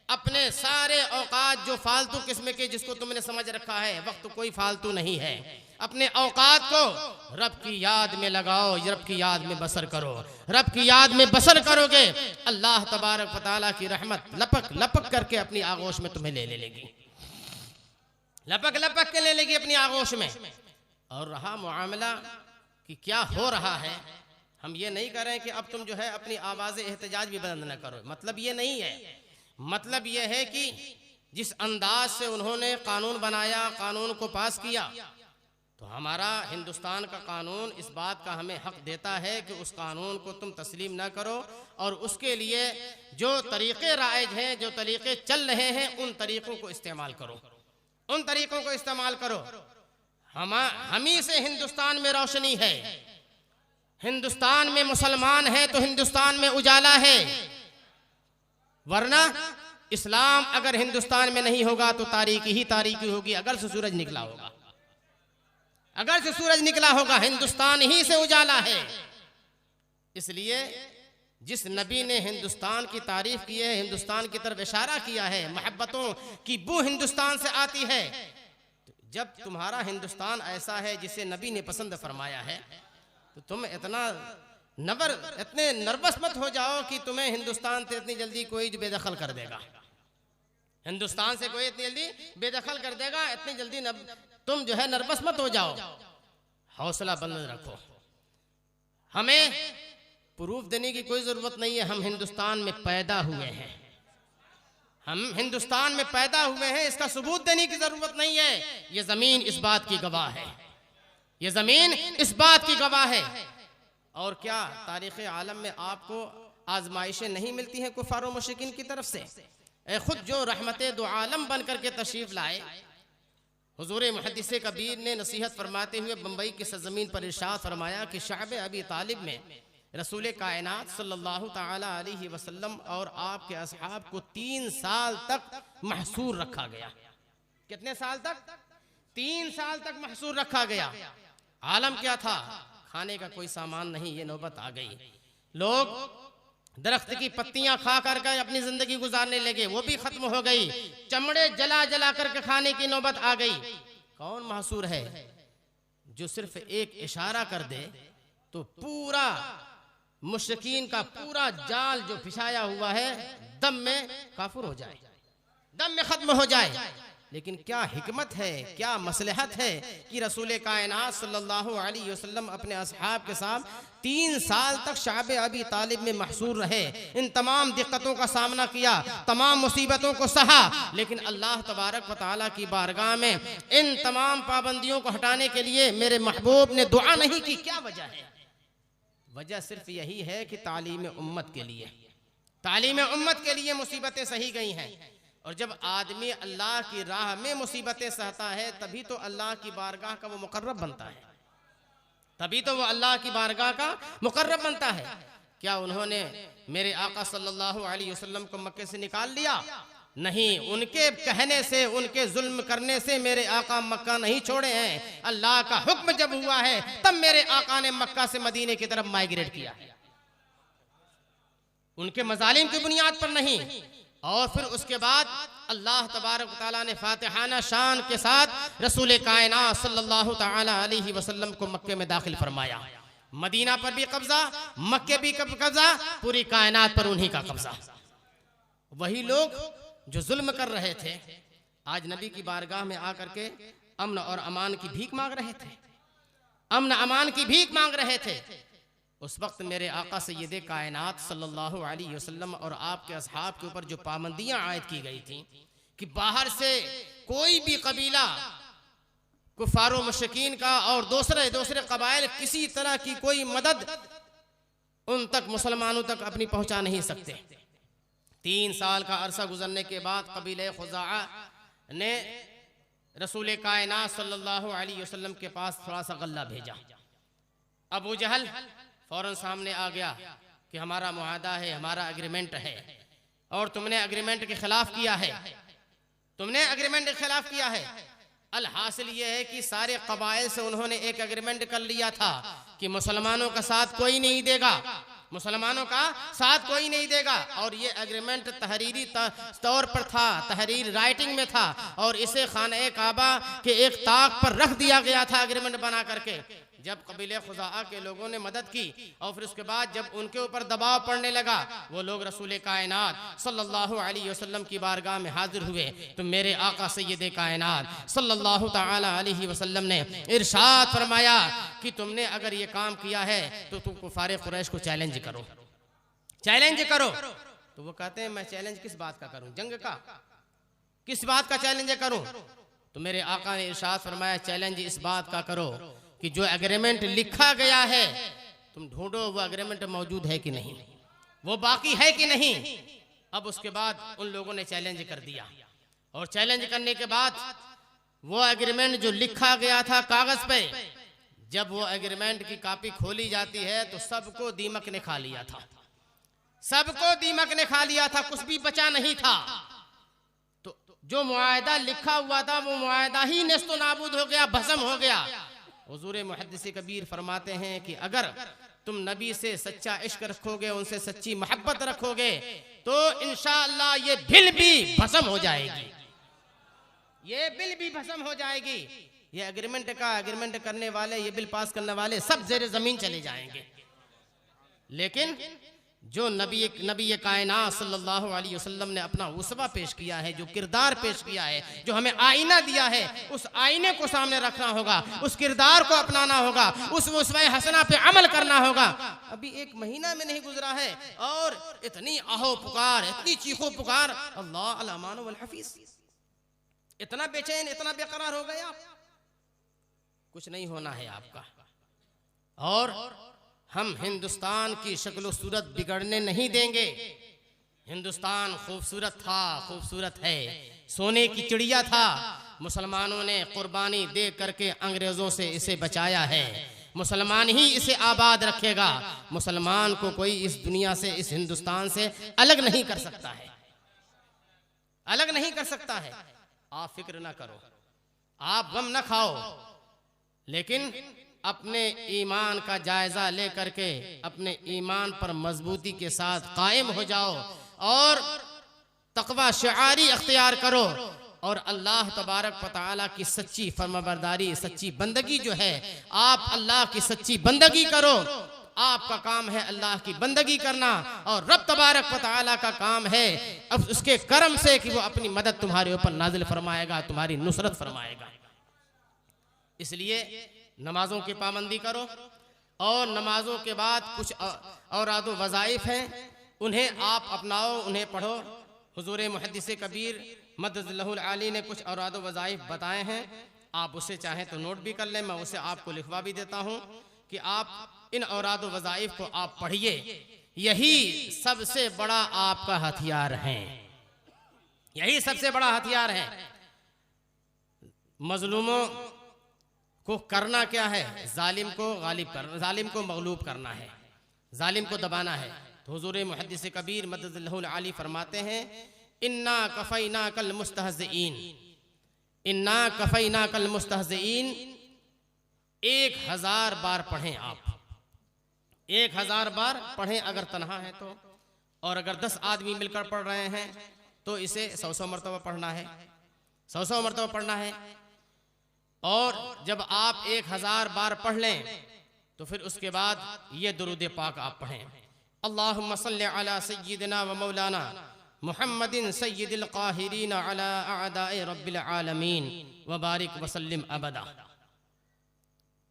अपने सारे औकात जो फालतू किस्म के जिसको तुमने समझ रखा है, वक्त कोई फालतू नहीं है। अपने औकात को रब की याद में लगाओ, रब की याद में बसर करो। रब की याद में बसर करोगे अल्लाह तबारक व तआला की रहमत लपक लपक करके अपनी आगोश में तुम्हें ले लेगी, लपक लपक के ले लेगी अपनी आगोश में। और रहा मामला कि क्या हो रहा है, हम ये नहीं कर रहे कि अब तुम जो है अपनी आवाज़ एहतजाज भी बंद न करो। मतलब ये नहीं है, मतलब ये है कि जिस अंदाज से उन्होंने कानून बनाया, कानून को पास किया, तो हमारा हिंदुस्तान का कानून इस बात का हमें हक देता है कि उस कानून को तुम तस्लीम ना करो और उसके लिए जो तरीक़े राइज हैं, जो तरीक़े चल रहे हैं, उन तरीक़ों को इस्तेमाल करो, उन तरीक़ों को इस्तेमाल करो। हम ही से हिंदुस्तान में रोशनी है, हिंदुस्तान में मुसलमान है तो हिंदुस्तान में उजाला है। वरना इस्लाम अगर हिंदुस्तान में नहीं होगा तो तारीकी ही तारीकी होगी। अगर से सूरज निकला होगा, अगर से सूरज निकला होगा, हिंदुस्तान ही से उजाला है। इसलिए जिस नबी ने हिंदुस्तान की तारीफ की है, हिंदुस्तान की तरफ इशारा किया है, मोहब्बतों की बू हिंदुस्तान से आती है। तो जब तुम्हारा हिंदुस्तान ऐसा है जिसे नबी ने पसंद फरमाया है, तो तुम इतने नर्वस मत हो जाओ कि तुम्हें हिंदुस्तान से इतनी जल्दी कोई बेदखल कर देगा, हिंदुस्तान से कोई इतनी जल्दी बेदखल कर देगा, इतनी जल्दी तुम जो है नर्वस मत हो जाओ। हौसला बुलंद रखो। हमें प्रूफ देने की कोई जरूरत नहीं है, हम हिंदुस्तान में पैदा हुए हैं, हम हिंदुस्तान में पैदा हुए हैं, इसका सबूत देने की जरूरत नहीं है। ये जमीन इस बात की गवाह है, ये जमीन इस बात की गवाह है। और क्या तारीख़ आलम में आपको आजमाइशें नहीं मिलती हैं कुफार व मुशरिकीन की तरफ से? खुद जो रहमत दो आलम बन करके तशरीफ़ लाए, हुजूर मुहद्दिस कबीर ने नसीहत फरमाते हुए बम्बई की सरजमीन पर इरशाद फरमाया कि शअब अबी तालिब में रसूल कायनात सल्लल्लाहु ताला अलैहि वसल्लम और आपके असहाब को 3 साल तक महसूर रखा गया। कितने साल तक? 3 साल तक महसूर रखा गया। आलम क्या था? खाने का कोई सामान नहीं। ये नौबत आ गई, लोग दरख्त की पत्तियां खा करके अपनी जिंदगी गुजारने लगे, वो भी खत्म हो गई। चमड़े जला जला करके खाने की नौबत आ गई। कौन महसूर है? जो सिर्फ एक इशारा कर दे तो पूरा मुशरिकीन का पूरा जाल जो फिसाया हुआ है दम में काफुर हो जाए, दम में खत्म हो जाए। लेकिन क्या हिकमत है, क्या मसलहत है कि रसूल कायनात सल्लल्लाहु अलैहि वसल्लम अपने असहाब के साथ 3 साल तक शअब अबी तालिब में महसूर रहे, इन तमाम दिक्कतों का सामना किया, तमाम मुसीबतों को सहा, लेकिन अल्लाह तबारक व तआला की बारगाह में इन तमाम पाबंदियों को हटाने के लिए मेरे महबूब ने दुआ नहीं की। क्या वजह है? वजह सिर्फ यही है कि तालीम उम्मत के लिए, तालीम उम्मत के लिए मुसीबतें सही गई हैं। और जब आदमी अल्लाह की राह में मुसीबतें सहता है तभी तो अल्लाह की बारगाह का वो मुकर्रब बनता है, तभी तो वो अल्लाह की बारगाह का मुकर्रब बनता है। क्या उन्होंने मेरे आका सल्लल्लाहु अलैहि वसल्लम को मक्के से निकाल लिया? नहीं, उनके कहने से, उनके जुल्म करने से मेरे आका मक्का नहीं छोड़े हैं। अल्लाह का हुक्म जब हुआ है तब मेरे आका ने मक्का से मदीने की तरफ माइग्रेट किया है, उनके मजालिम की बुनियाद पर नहीं। और फिर उसके बाद अल्लाह तबारक व तआला ने फातिहाना शान के साथ रसूल कायनात सल्लल्लाहु ताला अलैहि वसल्लम को मक्के में दाखिल फरमाया। मदीना पर भी कब्जा, मक्के भी कब्जा, पूरी कायनात पर उन्हीं का कब्जा। वही लोग जो जुल्म कर रहे थे आज नबी की बारगाह में आकर के अमन और अमान की भीख मांग रहे थे, अमन अमान की भीख मांग रहे थे। उस वक्त मेरे आका सय्यदे कायनात सल्लल्लाहु अलैहि वसल्लम और आपके असहाब के ऊपर जो पाबंदियां आयद की गई थी कि बाहर से कोई भी कबीला कुफारो मुशरिकीन का और दूसरे कबाइल किसी तरह की कोई मदद उन तक, मुसलमानों तक अपनी पहुंचा नहीं सकते। 3 साल का अरसा गुजरने के बाद कबीले खुज़ाआ ने रसूल कायनात सल्लल्लाहु अलैहि वसल्लम के पास थोड़ा सा गल्ला भेजा। अबू जहल फौरन सामने आ गया कि हमारा मुआहदा है, हमारा एग्रीमेंट है और तुमने एग्रीमेंट के खिलाफ किया है, तुमने एग्रीमेंट के खिलाफ किया है। अल हासिल ये है कि सारे कबाइल से उन्होंने एक एग्रीमेंट कर लिया था कि मुसलमानों का साथ कोई नहीं देगा, मुसलमानों का साथ कोई नहीं देगा। और ये एग्रीमेंट तहरीरी तौर पर था, तहरीर राइटिंग में था और इसे खाने काबा के एक ताक पर रख दिया गया था एग्रीमेंट बना करके। जब कबीले खुज़ाआ के लोगों ने मदद की और फिर उसके बाद जब उनके ऊपर दबाव पड़ने लगा, वो लोग रसूल कायनात सल्लल्लाहु अलैहि वसल्लम की बारगाह में हाजिर हुए तो मेरे आका सय्यदे कायनात सल्लल्लाहु ताला अलैहि वसल्लम ने इरशाद फरमाया कि तुमने अगर ये काम किया है तो तुम कुफारे कुरैश को चैलेंज करो, चैलेंज करो। तो वो कहते हैं मैं चैलेंज किस बात का करूं, जंग का, किस बात का चैलेंज करूं? तो मेरे आका ने इरशाद फरमाया चैलेंज इस बात का करो कि जो एग्रीमेंट लिखा गया है तुम ढूंढो वो एग्रीमेंट मौजूद है कि नहीं, वो बाकी है कि नहीं। अब उसके बाद उन लोगों ने चैलेंज कर दिया और चैलेंज करने के बाद वो एग्रीमेंट जो लिखा गया था कागज पे, जब वो एग्रीमेंट की कॉपी खोली जाती है तो सबको दीमक ने खा लिया था, सबको दीमक ने खा लिया था, कुछ भी बचा नहीं था। तो जो मुआहदा लिखा हुआ था वो मुआहदा ही नेस्तो नाबूद हो गया, भस्म हो गया। हुजूर मुहद्दिस कबीर फरमाते हैं कि अगर तुम नबी से सच्चा इश्क रखोगे, उनसे सच्ची मोहब्बत रखोगे तो इंशाअल्लाह ये बिल भी भस्म हो जाएगी, ये बिल भी भस्म हो जाएगी। ये एग्रीमेंट करने वाले, ये बिल पास करने वाले सब जेरे जमीन चले जाएंगे। लेकिन जो नबी कायनात सल्लल्लाहु अलैहि वसल्लम ने अपना उसवा पेश किया है, जो किरदार पेश किया है, जो हमें आईना दिया है, उस आईने को सामने रखना होगा, उस किरदार को अपनाना होगा, उस उसवा हसना पे अमल करना होगा। अभी 1 महीना में नहीं गुजरा है और इतनी आहो पुकार, इतनी चीखो पुकार, अल्लाह अल अमान वल हफीज, इतना बेचैन, इतना बेकरार हो गए आप, कुछ नहीं होना है आपका। और हम हिंदुस्तान की शक्ल सूरत बिगड़ने नहीं देंगे। हिंदुस्तान खूबसूरत था, खूबसूरत है, सोने की चिड़िया था। मुसलमानों ने कुर्बानी दे करके अंग्रेजों से इसे बचाया है। मुसलमान ही इसे आबाद रखेगा। मुसलमान को कोई इस दुनिया से, इस हिंदुस्तान से अलग नहीं कर सकता है, अलग नहीं कर सकता है। आप फिक्र ना करो, आप गम ना खाओ, लेकिन अपने ईमान का जायजा ले करके अपने ईमान पर मजबूती के साथ कायम हो जाओ और तकवा शिआरी अख्तियार करो और अल्लाह तबारक व तआला की सच्ची फरमाबरदारी, सच्ची बंदगी जो है, आप अल्लाह की सच्ची बंदगी करो। आपका काम है अल्लाह की बंदगी करना और रब तबारक व तआला का काम है अब उसके करम से कि वो अपनी मदद तुम्हारे ऊपर नाजिल फरमाएगा, तुम्हारी नुसरत फरमाएगा। इसलिए नमाजों की पाबंदी करो और नमाजों के बाद कुछ औराद वज़ाइफ हैं, उन्हें आप अपनाओ, उन्हें पढ़ो। हुजूर मुहद्दिस कबीर मददल्लाहुल आली ने कुछ औराद वज़ाइफ बताए हैं, आप उसे चाहें तो नोट भी कर लें, मैं उसे आपको लिखवा भी देता हूँ कि आप इन औराद वज़ाइफ को आप पढ़िए। यही सबसे बड़ा आपका हथियार है, यही सबसे बड़ा हथियार है। मजलूमों को करना क्या है? जालिम को गालिब करना, जालिम को मगलूब करना है, जालिम को दबाना है। तो हुजूर मुहद्दिस कबीर मददल्लाहुल आली फरमाते हैं, इन्ना कफ़ैना कल मुस्तहज़ीन, इन्ना कफ़ैना कल मुस्तहज़ीन 1000 बार पढ़ें आप, 1000 बार पढ़ें अगर तन्हा है तो, और अगर 10 आदमी मिलकर पढ़ रहे हैं तो इसे 100 मरतबा पढ़ना है, 100 मरतबा पढ़ना है। और जब आप 1000 बार पढ़ लें तो फिर उसके बाद ये दुरूद पाक आप पढ़ें, अल्लाहुम्मा सल्लि अला सय्यिदिना व मौलाना मुहम्मदिन सय्यिदिल काहिरीन अला अअदाए रब्बिल आलमीन व बारिक व सल्लिम अबदा।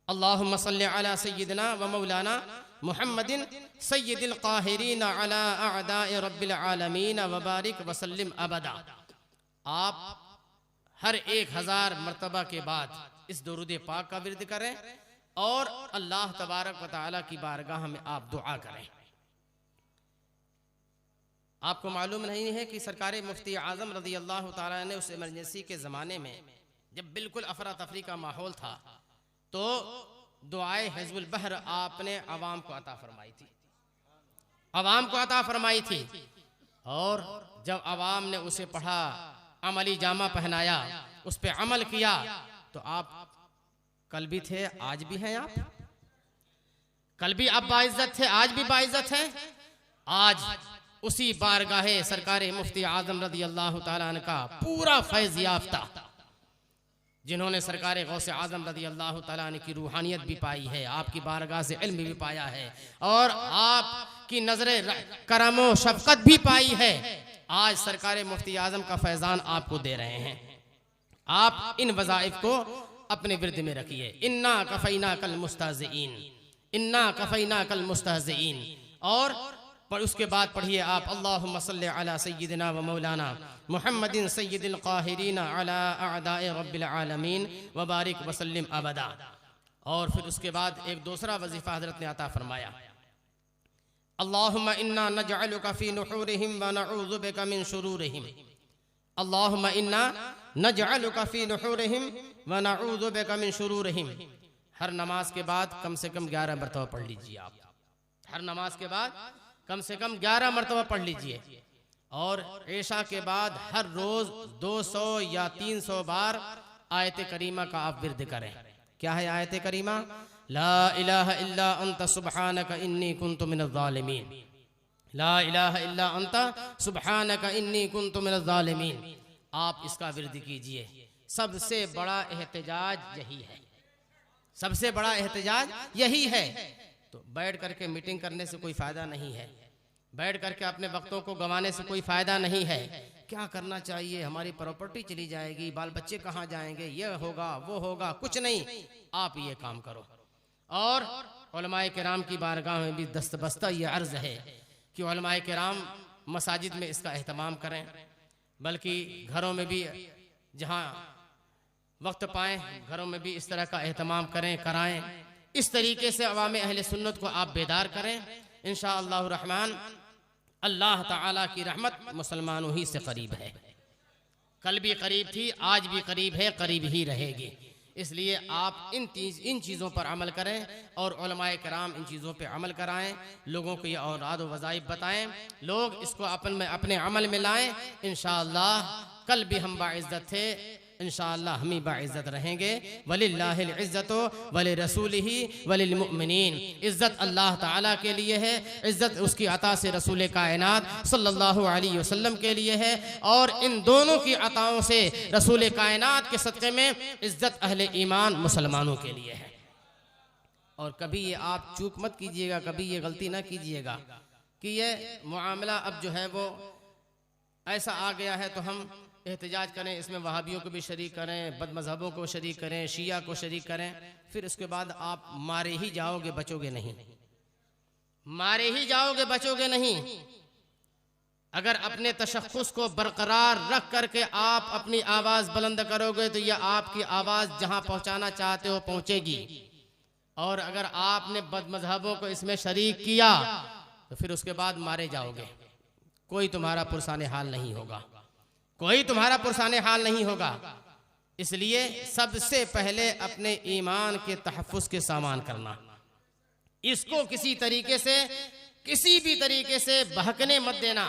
अल्लाहुम्मा सल्लि अला सय्यिदिना व मौलाना मुहम्मदिन सय्यिदिल काहिरीन अला अअदाए रब्बिल आलमीन व बारिक व सल्लिम अबदा। आप हर 1000 मरतबा के बाद इस दुरूद पाक का विर्द करें और अल्लाह तबारक व तआला की बारगाह में आप दुआ करें। आपको मालूम नहीं है कि सरकार मुफ्ती आज़म रज़ी अल्लाह तआला ने उस इमरजेंसी के ज़माने में जब बिल्कुल अफरा तफरी का माहौल था तो दुआए हिज़्बुल बहर आपने अवाम को अता फरमाई थी, अवाम को अता फरमाई थी। और जब अवाम ने उसे पढ़ा, अमली जामा पहनाया, उस पर अमल किया, तो आप कल भी थे, आज भी हैं। आप कल भी आप बाइज्जत थे, आज भी बाइज्जत हैं। आज उसी बारगाहे सरकार मुफ्ती आज़म रज़ी अल्लाह तआला अन्हु का पूरा फैज़ याफ्ता, जिन्होंने सरकार गौसे आज़म रज़ी अल्लाह तआला अन्हु की रूहानियत भी पाई है, आपकी बारगाह से इल्म भी पाया है और आपकी नज़र करम व शफ़क़त भी पाई है। आज सरकार मुफ्ती आज़म का फैज़ान आपको दे रहे हैं। आप इन वज़ाइफ को अपने विर्द में रखिए। इन्ना कफ़ैना कल मुस्तहज़ीन, इन्ना कफ़ैना कल मुस्तहज़ीन। और उसके बाद पढ़िए आप, अल्लाहुम्मा सल्लि अला सय्यिदिना व मौलाना मुहम्मदिन सय्यिदिल काहिरीन अला अअदाए रब्बिल आलमीन व बारिक व सल्लिम अबदा। और फिर उसके बाद एक दूसरा वजीफा हज़रत ने अता फरमाया, अल्लाहुम्मा इन्ना नजअलुका फी नुहूरिहिम व नऊज़ु बिका मिन शुरूरिहिम, अल्लाहुम्मा इन्ना नजअलुका फी नुहूरिहिम व नऊज़ु बिका मिन शुरूरिहिम। हर नमाज के बाद कम से कम 11 मरतबा पढ़ लीजिए आप, हर नमाज के बाद कम से कम 11 मरतबा पढ़ लीजिए। और ऐशा के बाद हर रोज 200 या 300 बार आयत करीमा का आप विर्द करें। क्या है आयत करीमा? ला इलाहा इल्ला अंता सुब्हानका इन्नी कुन्तु मिनज़ ज़ालिमीन, ला इलाहा इल्ला अंता सुब्हानका इन्नी कुन्तु मिनज़ ज़ालिमीन। आप इसका विर्द कीजिए। सबसे बड़ा एहतजाज यही है, सबसे बड़ा एहतजाज यही है। तो बैठ करके मीटिंग करने से कोई फ़ायदा नहीं है, बैठ करके अपने वक्तों को गंवाने से कोई फ़ायदा नहीं है। क्या करना चाहिए? हमारी प्रॉपर्टी चली जाएगी, बाल बच्चे कहाँ जाएंगे, ये होगा वो होगा, कुछ नहीं। आप ये काम करो। और उलमाए किराम की बारगाह में भी दस्तबस्ता ये अर्ज़ है कि उलमाए किराम मसाजिद में इसका एहतमाम करें, बल्कि घरों में भी जहाँ वक्त पाएँ घरों में भी इस तरह का एहतमाम करें, कराएं। इस तरीके से अवाम अहले सुन्नत को आप बेदार करें। इंशाअल्लाह रहमान अल्लाह ताला की रहमत मुसलमानों ही से करीब है। कल भी करीब थी, आज भी करीब है, करीब ही रहेगी। इसलिए आप इन चीज़ों पर अमल करें और उलमाए कराम इन चीज़ों पर अमल कराएं, लोगों को ये औराद व वज़ाइफ बताएं, लोग इसको अपने अमल में लाएं। इंशाअल्लाह कल भी हम बाइज़्ज़त थे, इंशाअल्लाह हम ही बाइज़्ज़त रहेंगे। वलिल्लाहिल इज़्ज़तु वलि रसूलिही वलिल मुमिनीन। इज़्ज़त अल्लाह ताला के लिए है, इज़्ज़त उसकी अता से रसूल कायनात सल्लल्लाहु अलैहि वसल्लम के लिए है, और इन दोनों की अताओं से रसूल कायनात के सदक़े में इज़्ज़त अहले ईमान मुसलमानों के लिए है। और कभी ये आप चूक मत कीजिएगा, कभी ये गलती ना कीजिएगा कि ये मुआमला अब जो है वो ऐसा आ गया है तो हम एहतजाज करें, इसमें वहाबियों को भी शरीक करें, बदमज़हबों को शरीक करें, शिया को शरीक करें, फिर उसके बाद आप मारे ही जाओगे, बचोगे नहीं। मारे ही जाओगे, बचोगे नहीं। अगर अपने तशख़्ख़ुस को बरकरार रख करके आप अपनी आवाज़ बुलंद करोगे तो यह आपकी आवाज़ जहां पहुंचाना चाहते हो पहुंचेगी। और अगर आपने बदमज़हबों को इसमें शरीक किया तो फिर उसके बाद मारे जाओगे। कोई तुम्हारा पुरसाने हाल नहीं होगा, कोई तुम्हारा पुरसाने हाल नहीं होगा। इसलिए सबसे पहले अपने ईमान के तहफ़्फ़ुज़ के सामान करना, इसको किसी तरीके से, किसी भी तरीके से बहकने मत देना।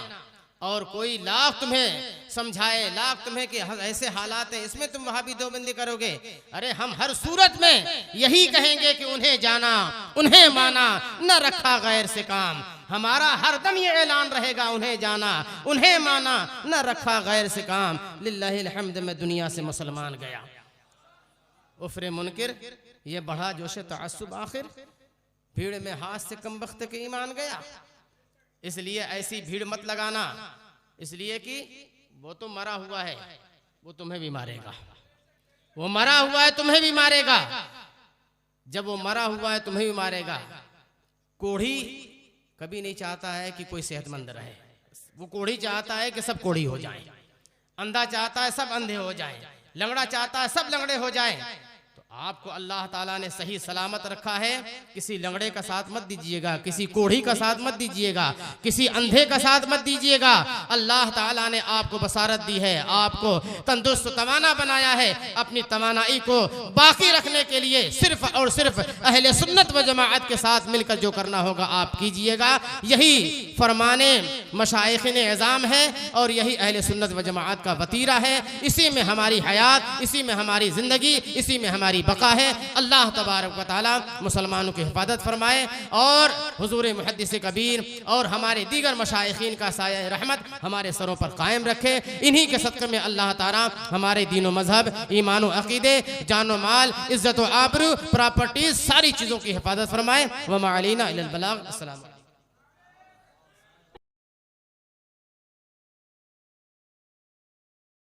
और कोई लाख तुम्हें समझाए, लाख तुम्हें कि ऐसे हालात हैं, इसमें तुम वहाबी देवबंदी करोगे। अरे हम हर सूरत में यही कहेंगे कि उन्हें जाना, उन्हें माना, न रखा गैर से काम। हमारा हर दम ये ऐलान रहेगा, उन्हें जाना, उन्हें माना, न रखा गैर से काम। लिल्लाहिल हम्द में दुनिया से मुसलमान गया। उफ्रे मुनकिर ये बढ़ा जोश तअस्सुब, आखिर भीड़ में हाथ से कम वक्त के ईमान गया। इसलिए ऐसी भीड़ मत लगाना, इसलिए कि वो तो मरा हुआ है, वो तुम्हें भी मारेगा। वो मरा हुआ है, तुम्हें भी मारेगा। जब वो मरा हुआ है तुम्हें भी मारेगा। कोढ़ी कभी नहीं चाहता है कि कोई सेहतमंद रहे, वो कोढ़ी चाहता है कि सब कोढ़ी हो जाएं। अंधा चाहता है सब अंधे हो जाएं, लंगड़ा चाहता है सब लंगड़े हो जाएं। तो आपको अल्लाह ताला ने सही सलामत रखा है, किसी लंगड़े का साथ मत दीजिएगा, किसी कोढ़ी का साथ मत दीजिएगा, किसी अंधे का साथ मत दीजिएगा। अल्लाह ताला ने आपको बसारत दी है, आपको तंदुरुस्त तवाना बनाया है। अपनी तवानाई को बाकी रखने के लिए सिर्फ और सिर्फ अहले सुन्नत व जमाअत के साथ मिलकर जो करना होगा आप कीजिएगा। यही फरमाने मशाइख़िन इज़ाम है और यही अहले सुन्नत व जमाअत का वतीरा है। इसी में हमारी हयात, इसी में हमारी ज़िंदगी, इसी में हमारी बका है। अल्लाह तबारक व तआला मुसलमानों की हिफाजत फरमाए और हुजूर मुहद्दिस कबीर और हमारे दीगर मशाइखीन का साया रहमत हमारे सरों पर कायम रखे। इन्हीं के सदक़े में अल्लाह ताला हमारे दीन व मजहब, ईमान व अक़ीदे, जान व माल, इज़्ज़त व आबरू, प्रॉपर्टीज, सारी चीज़ों की हिफाजत फरमाए। व मा अलैना इल्लल बलाग। अस्सलाम।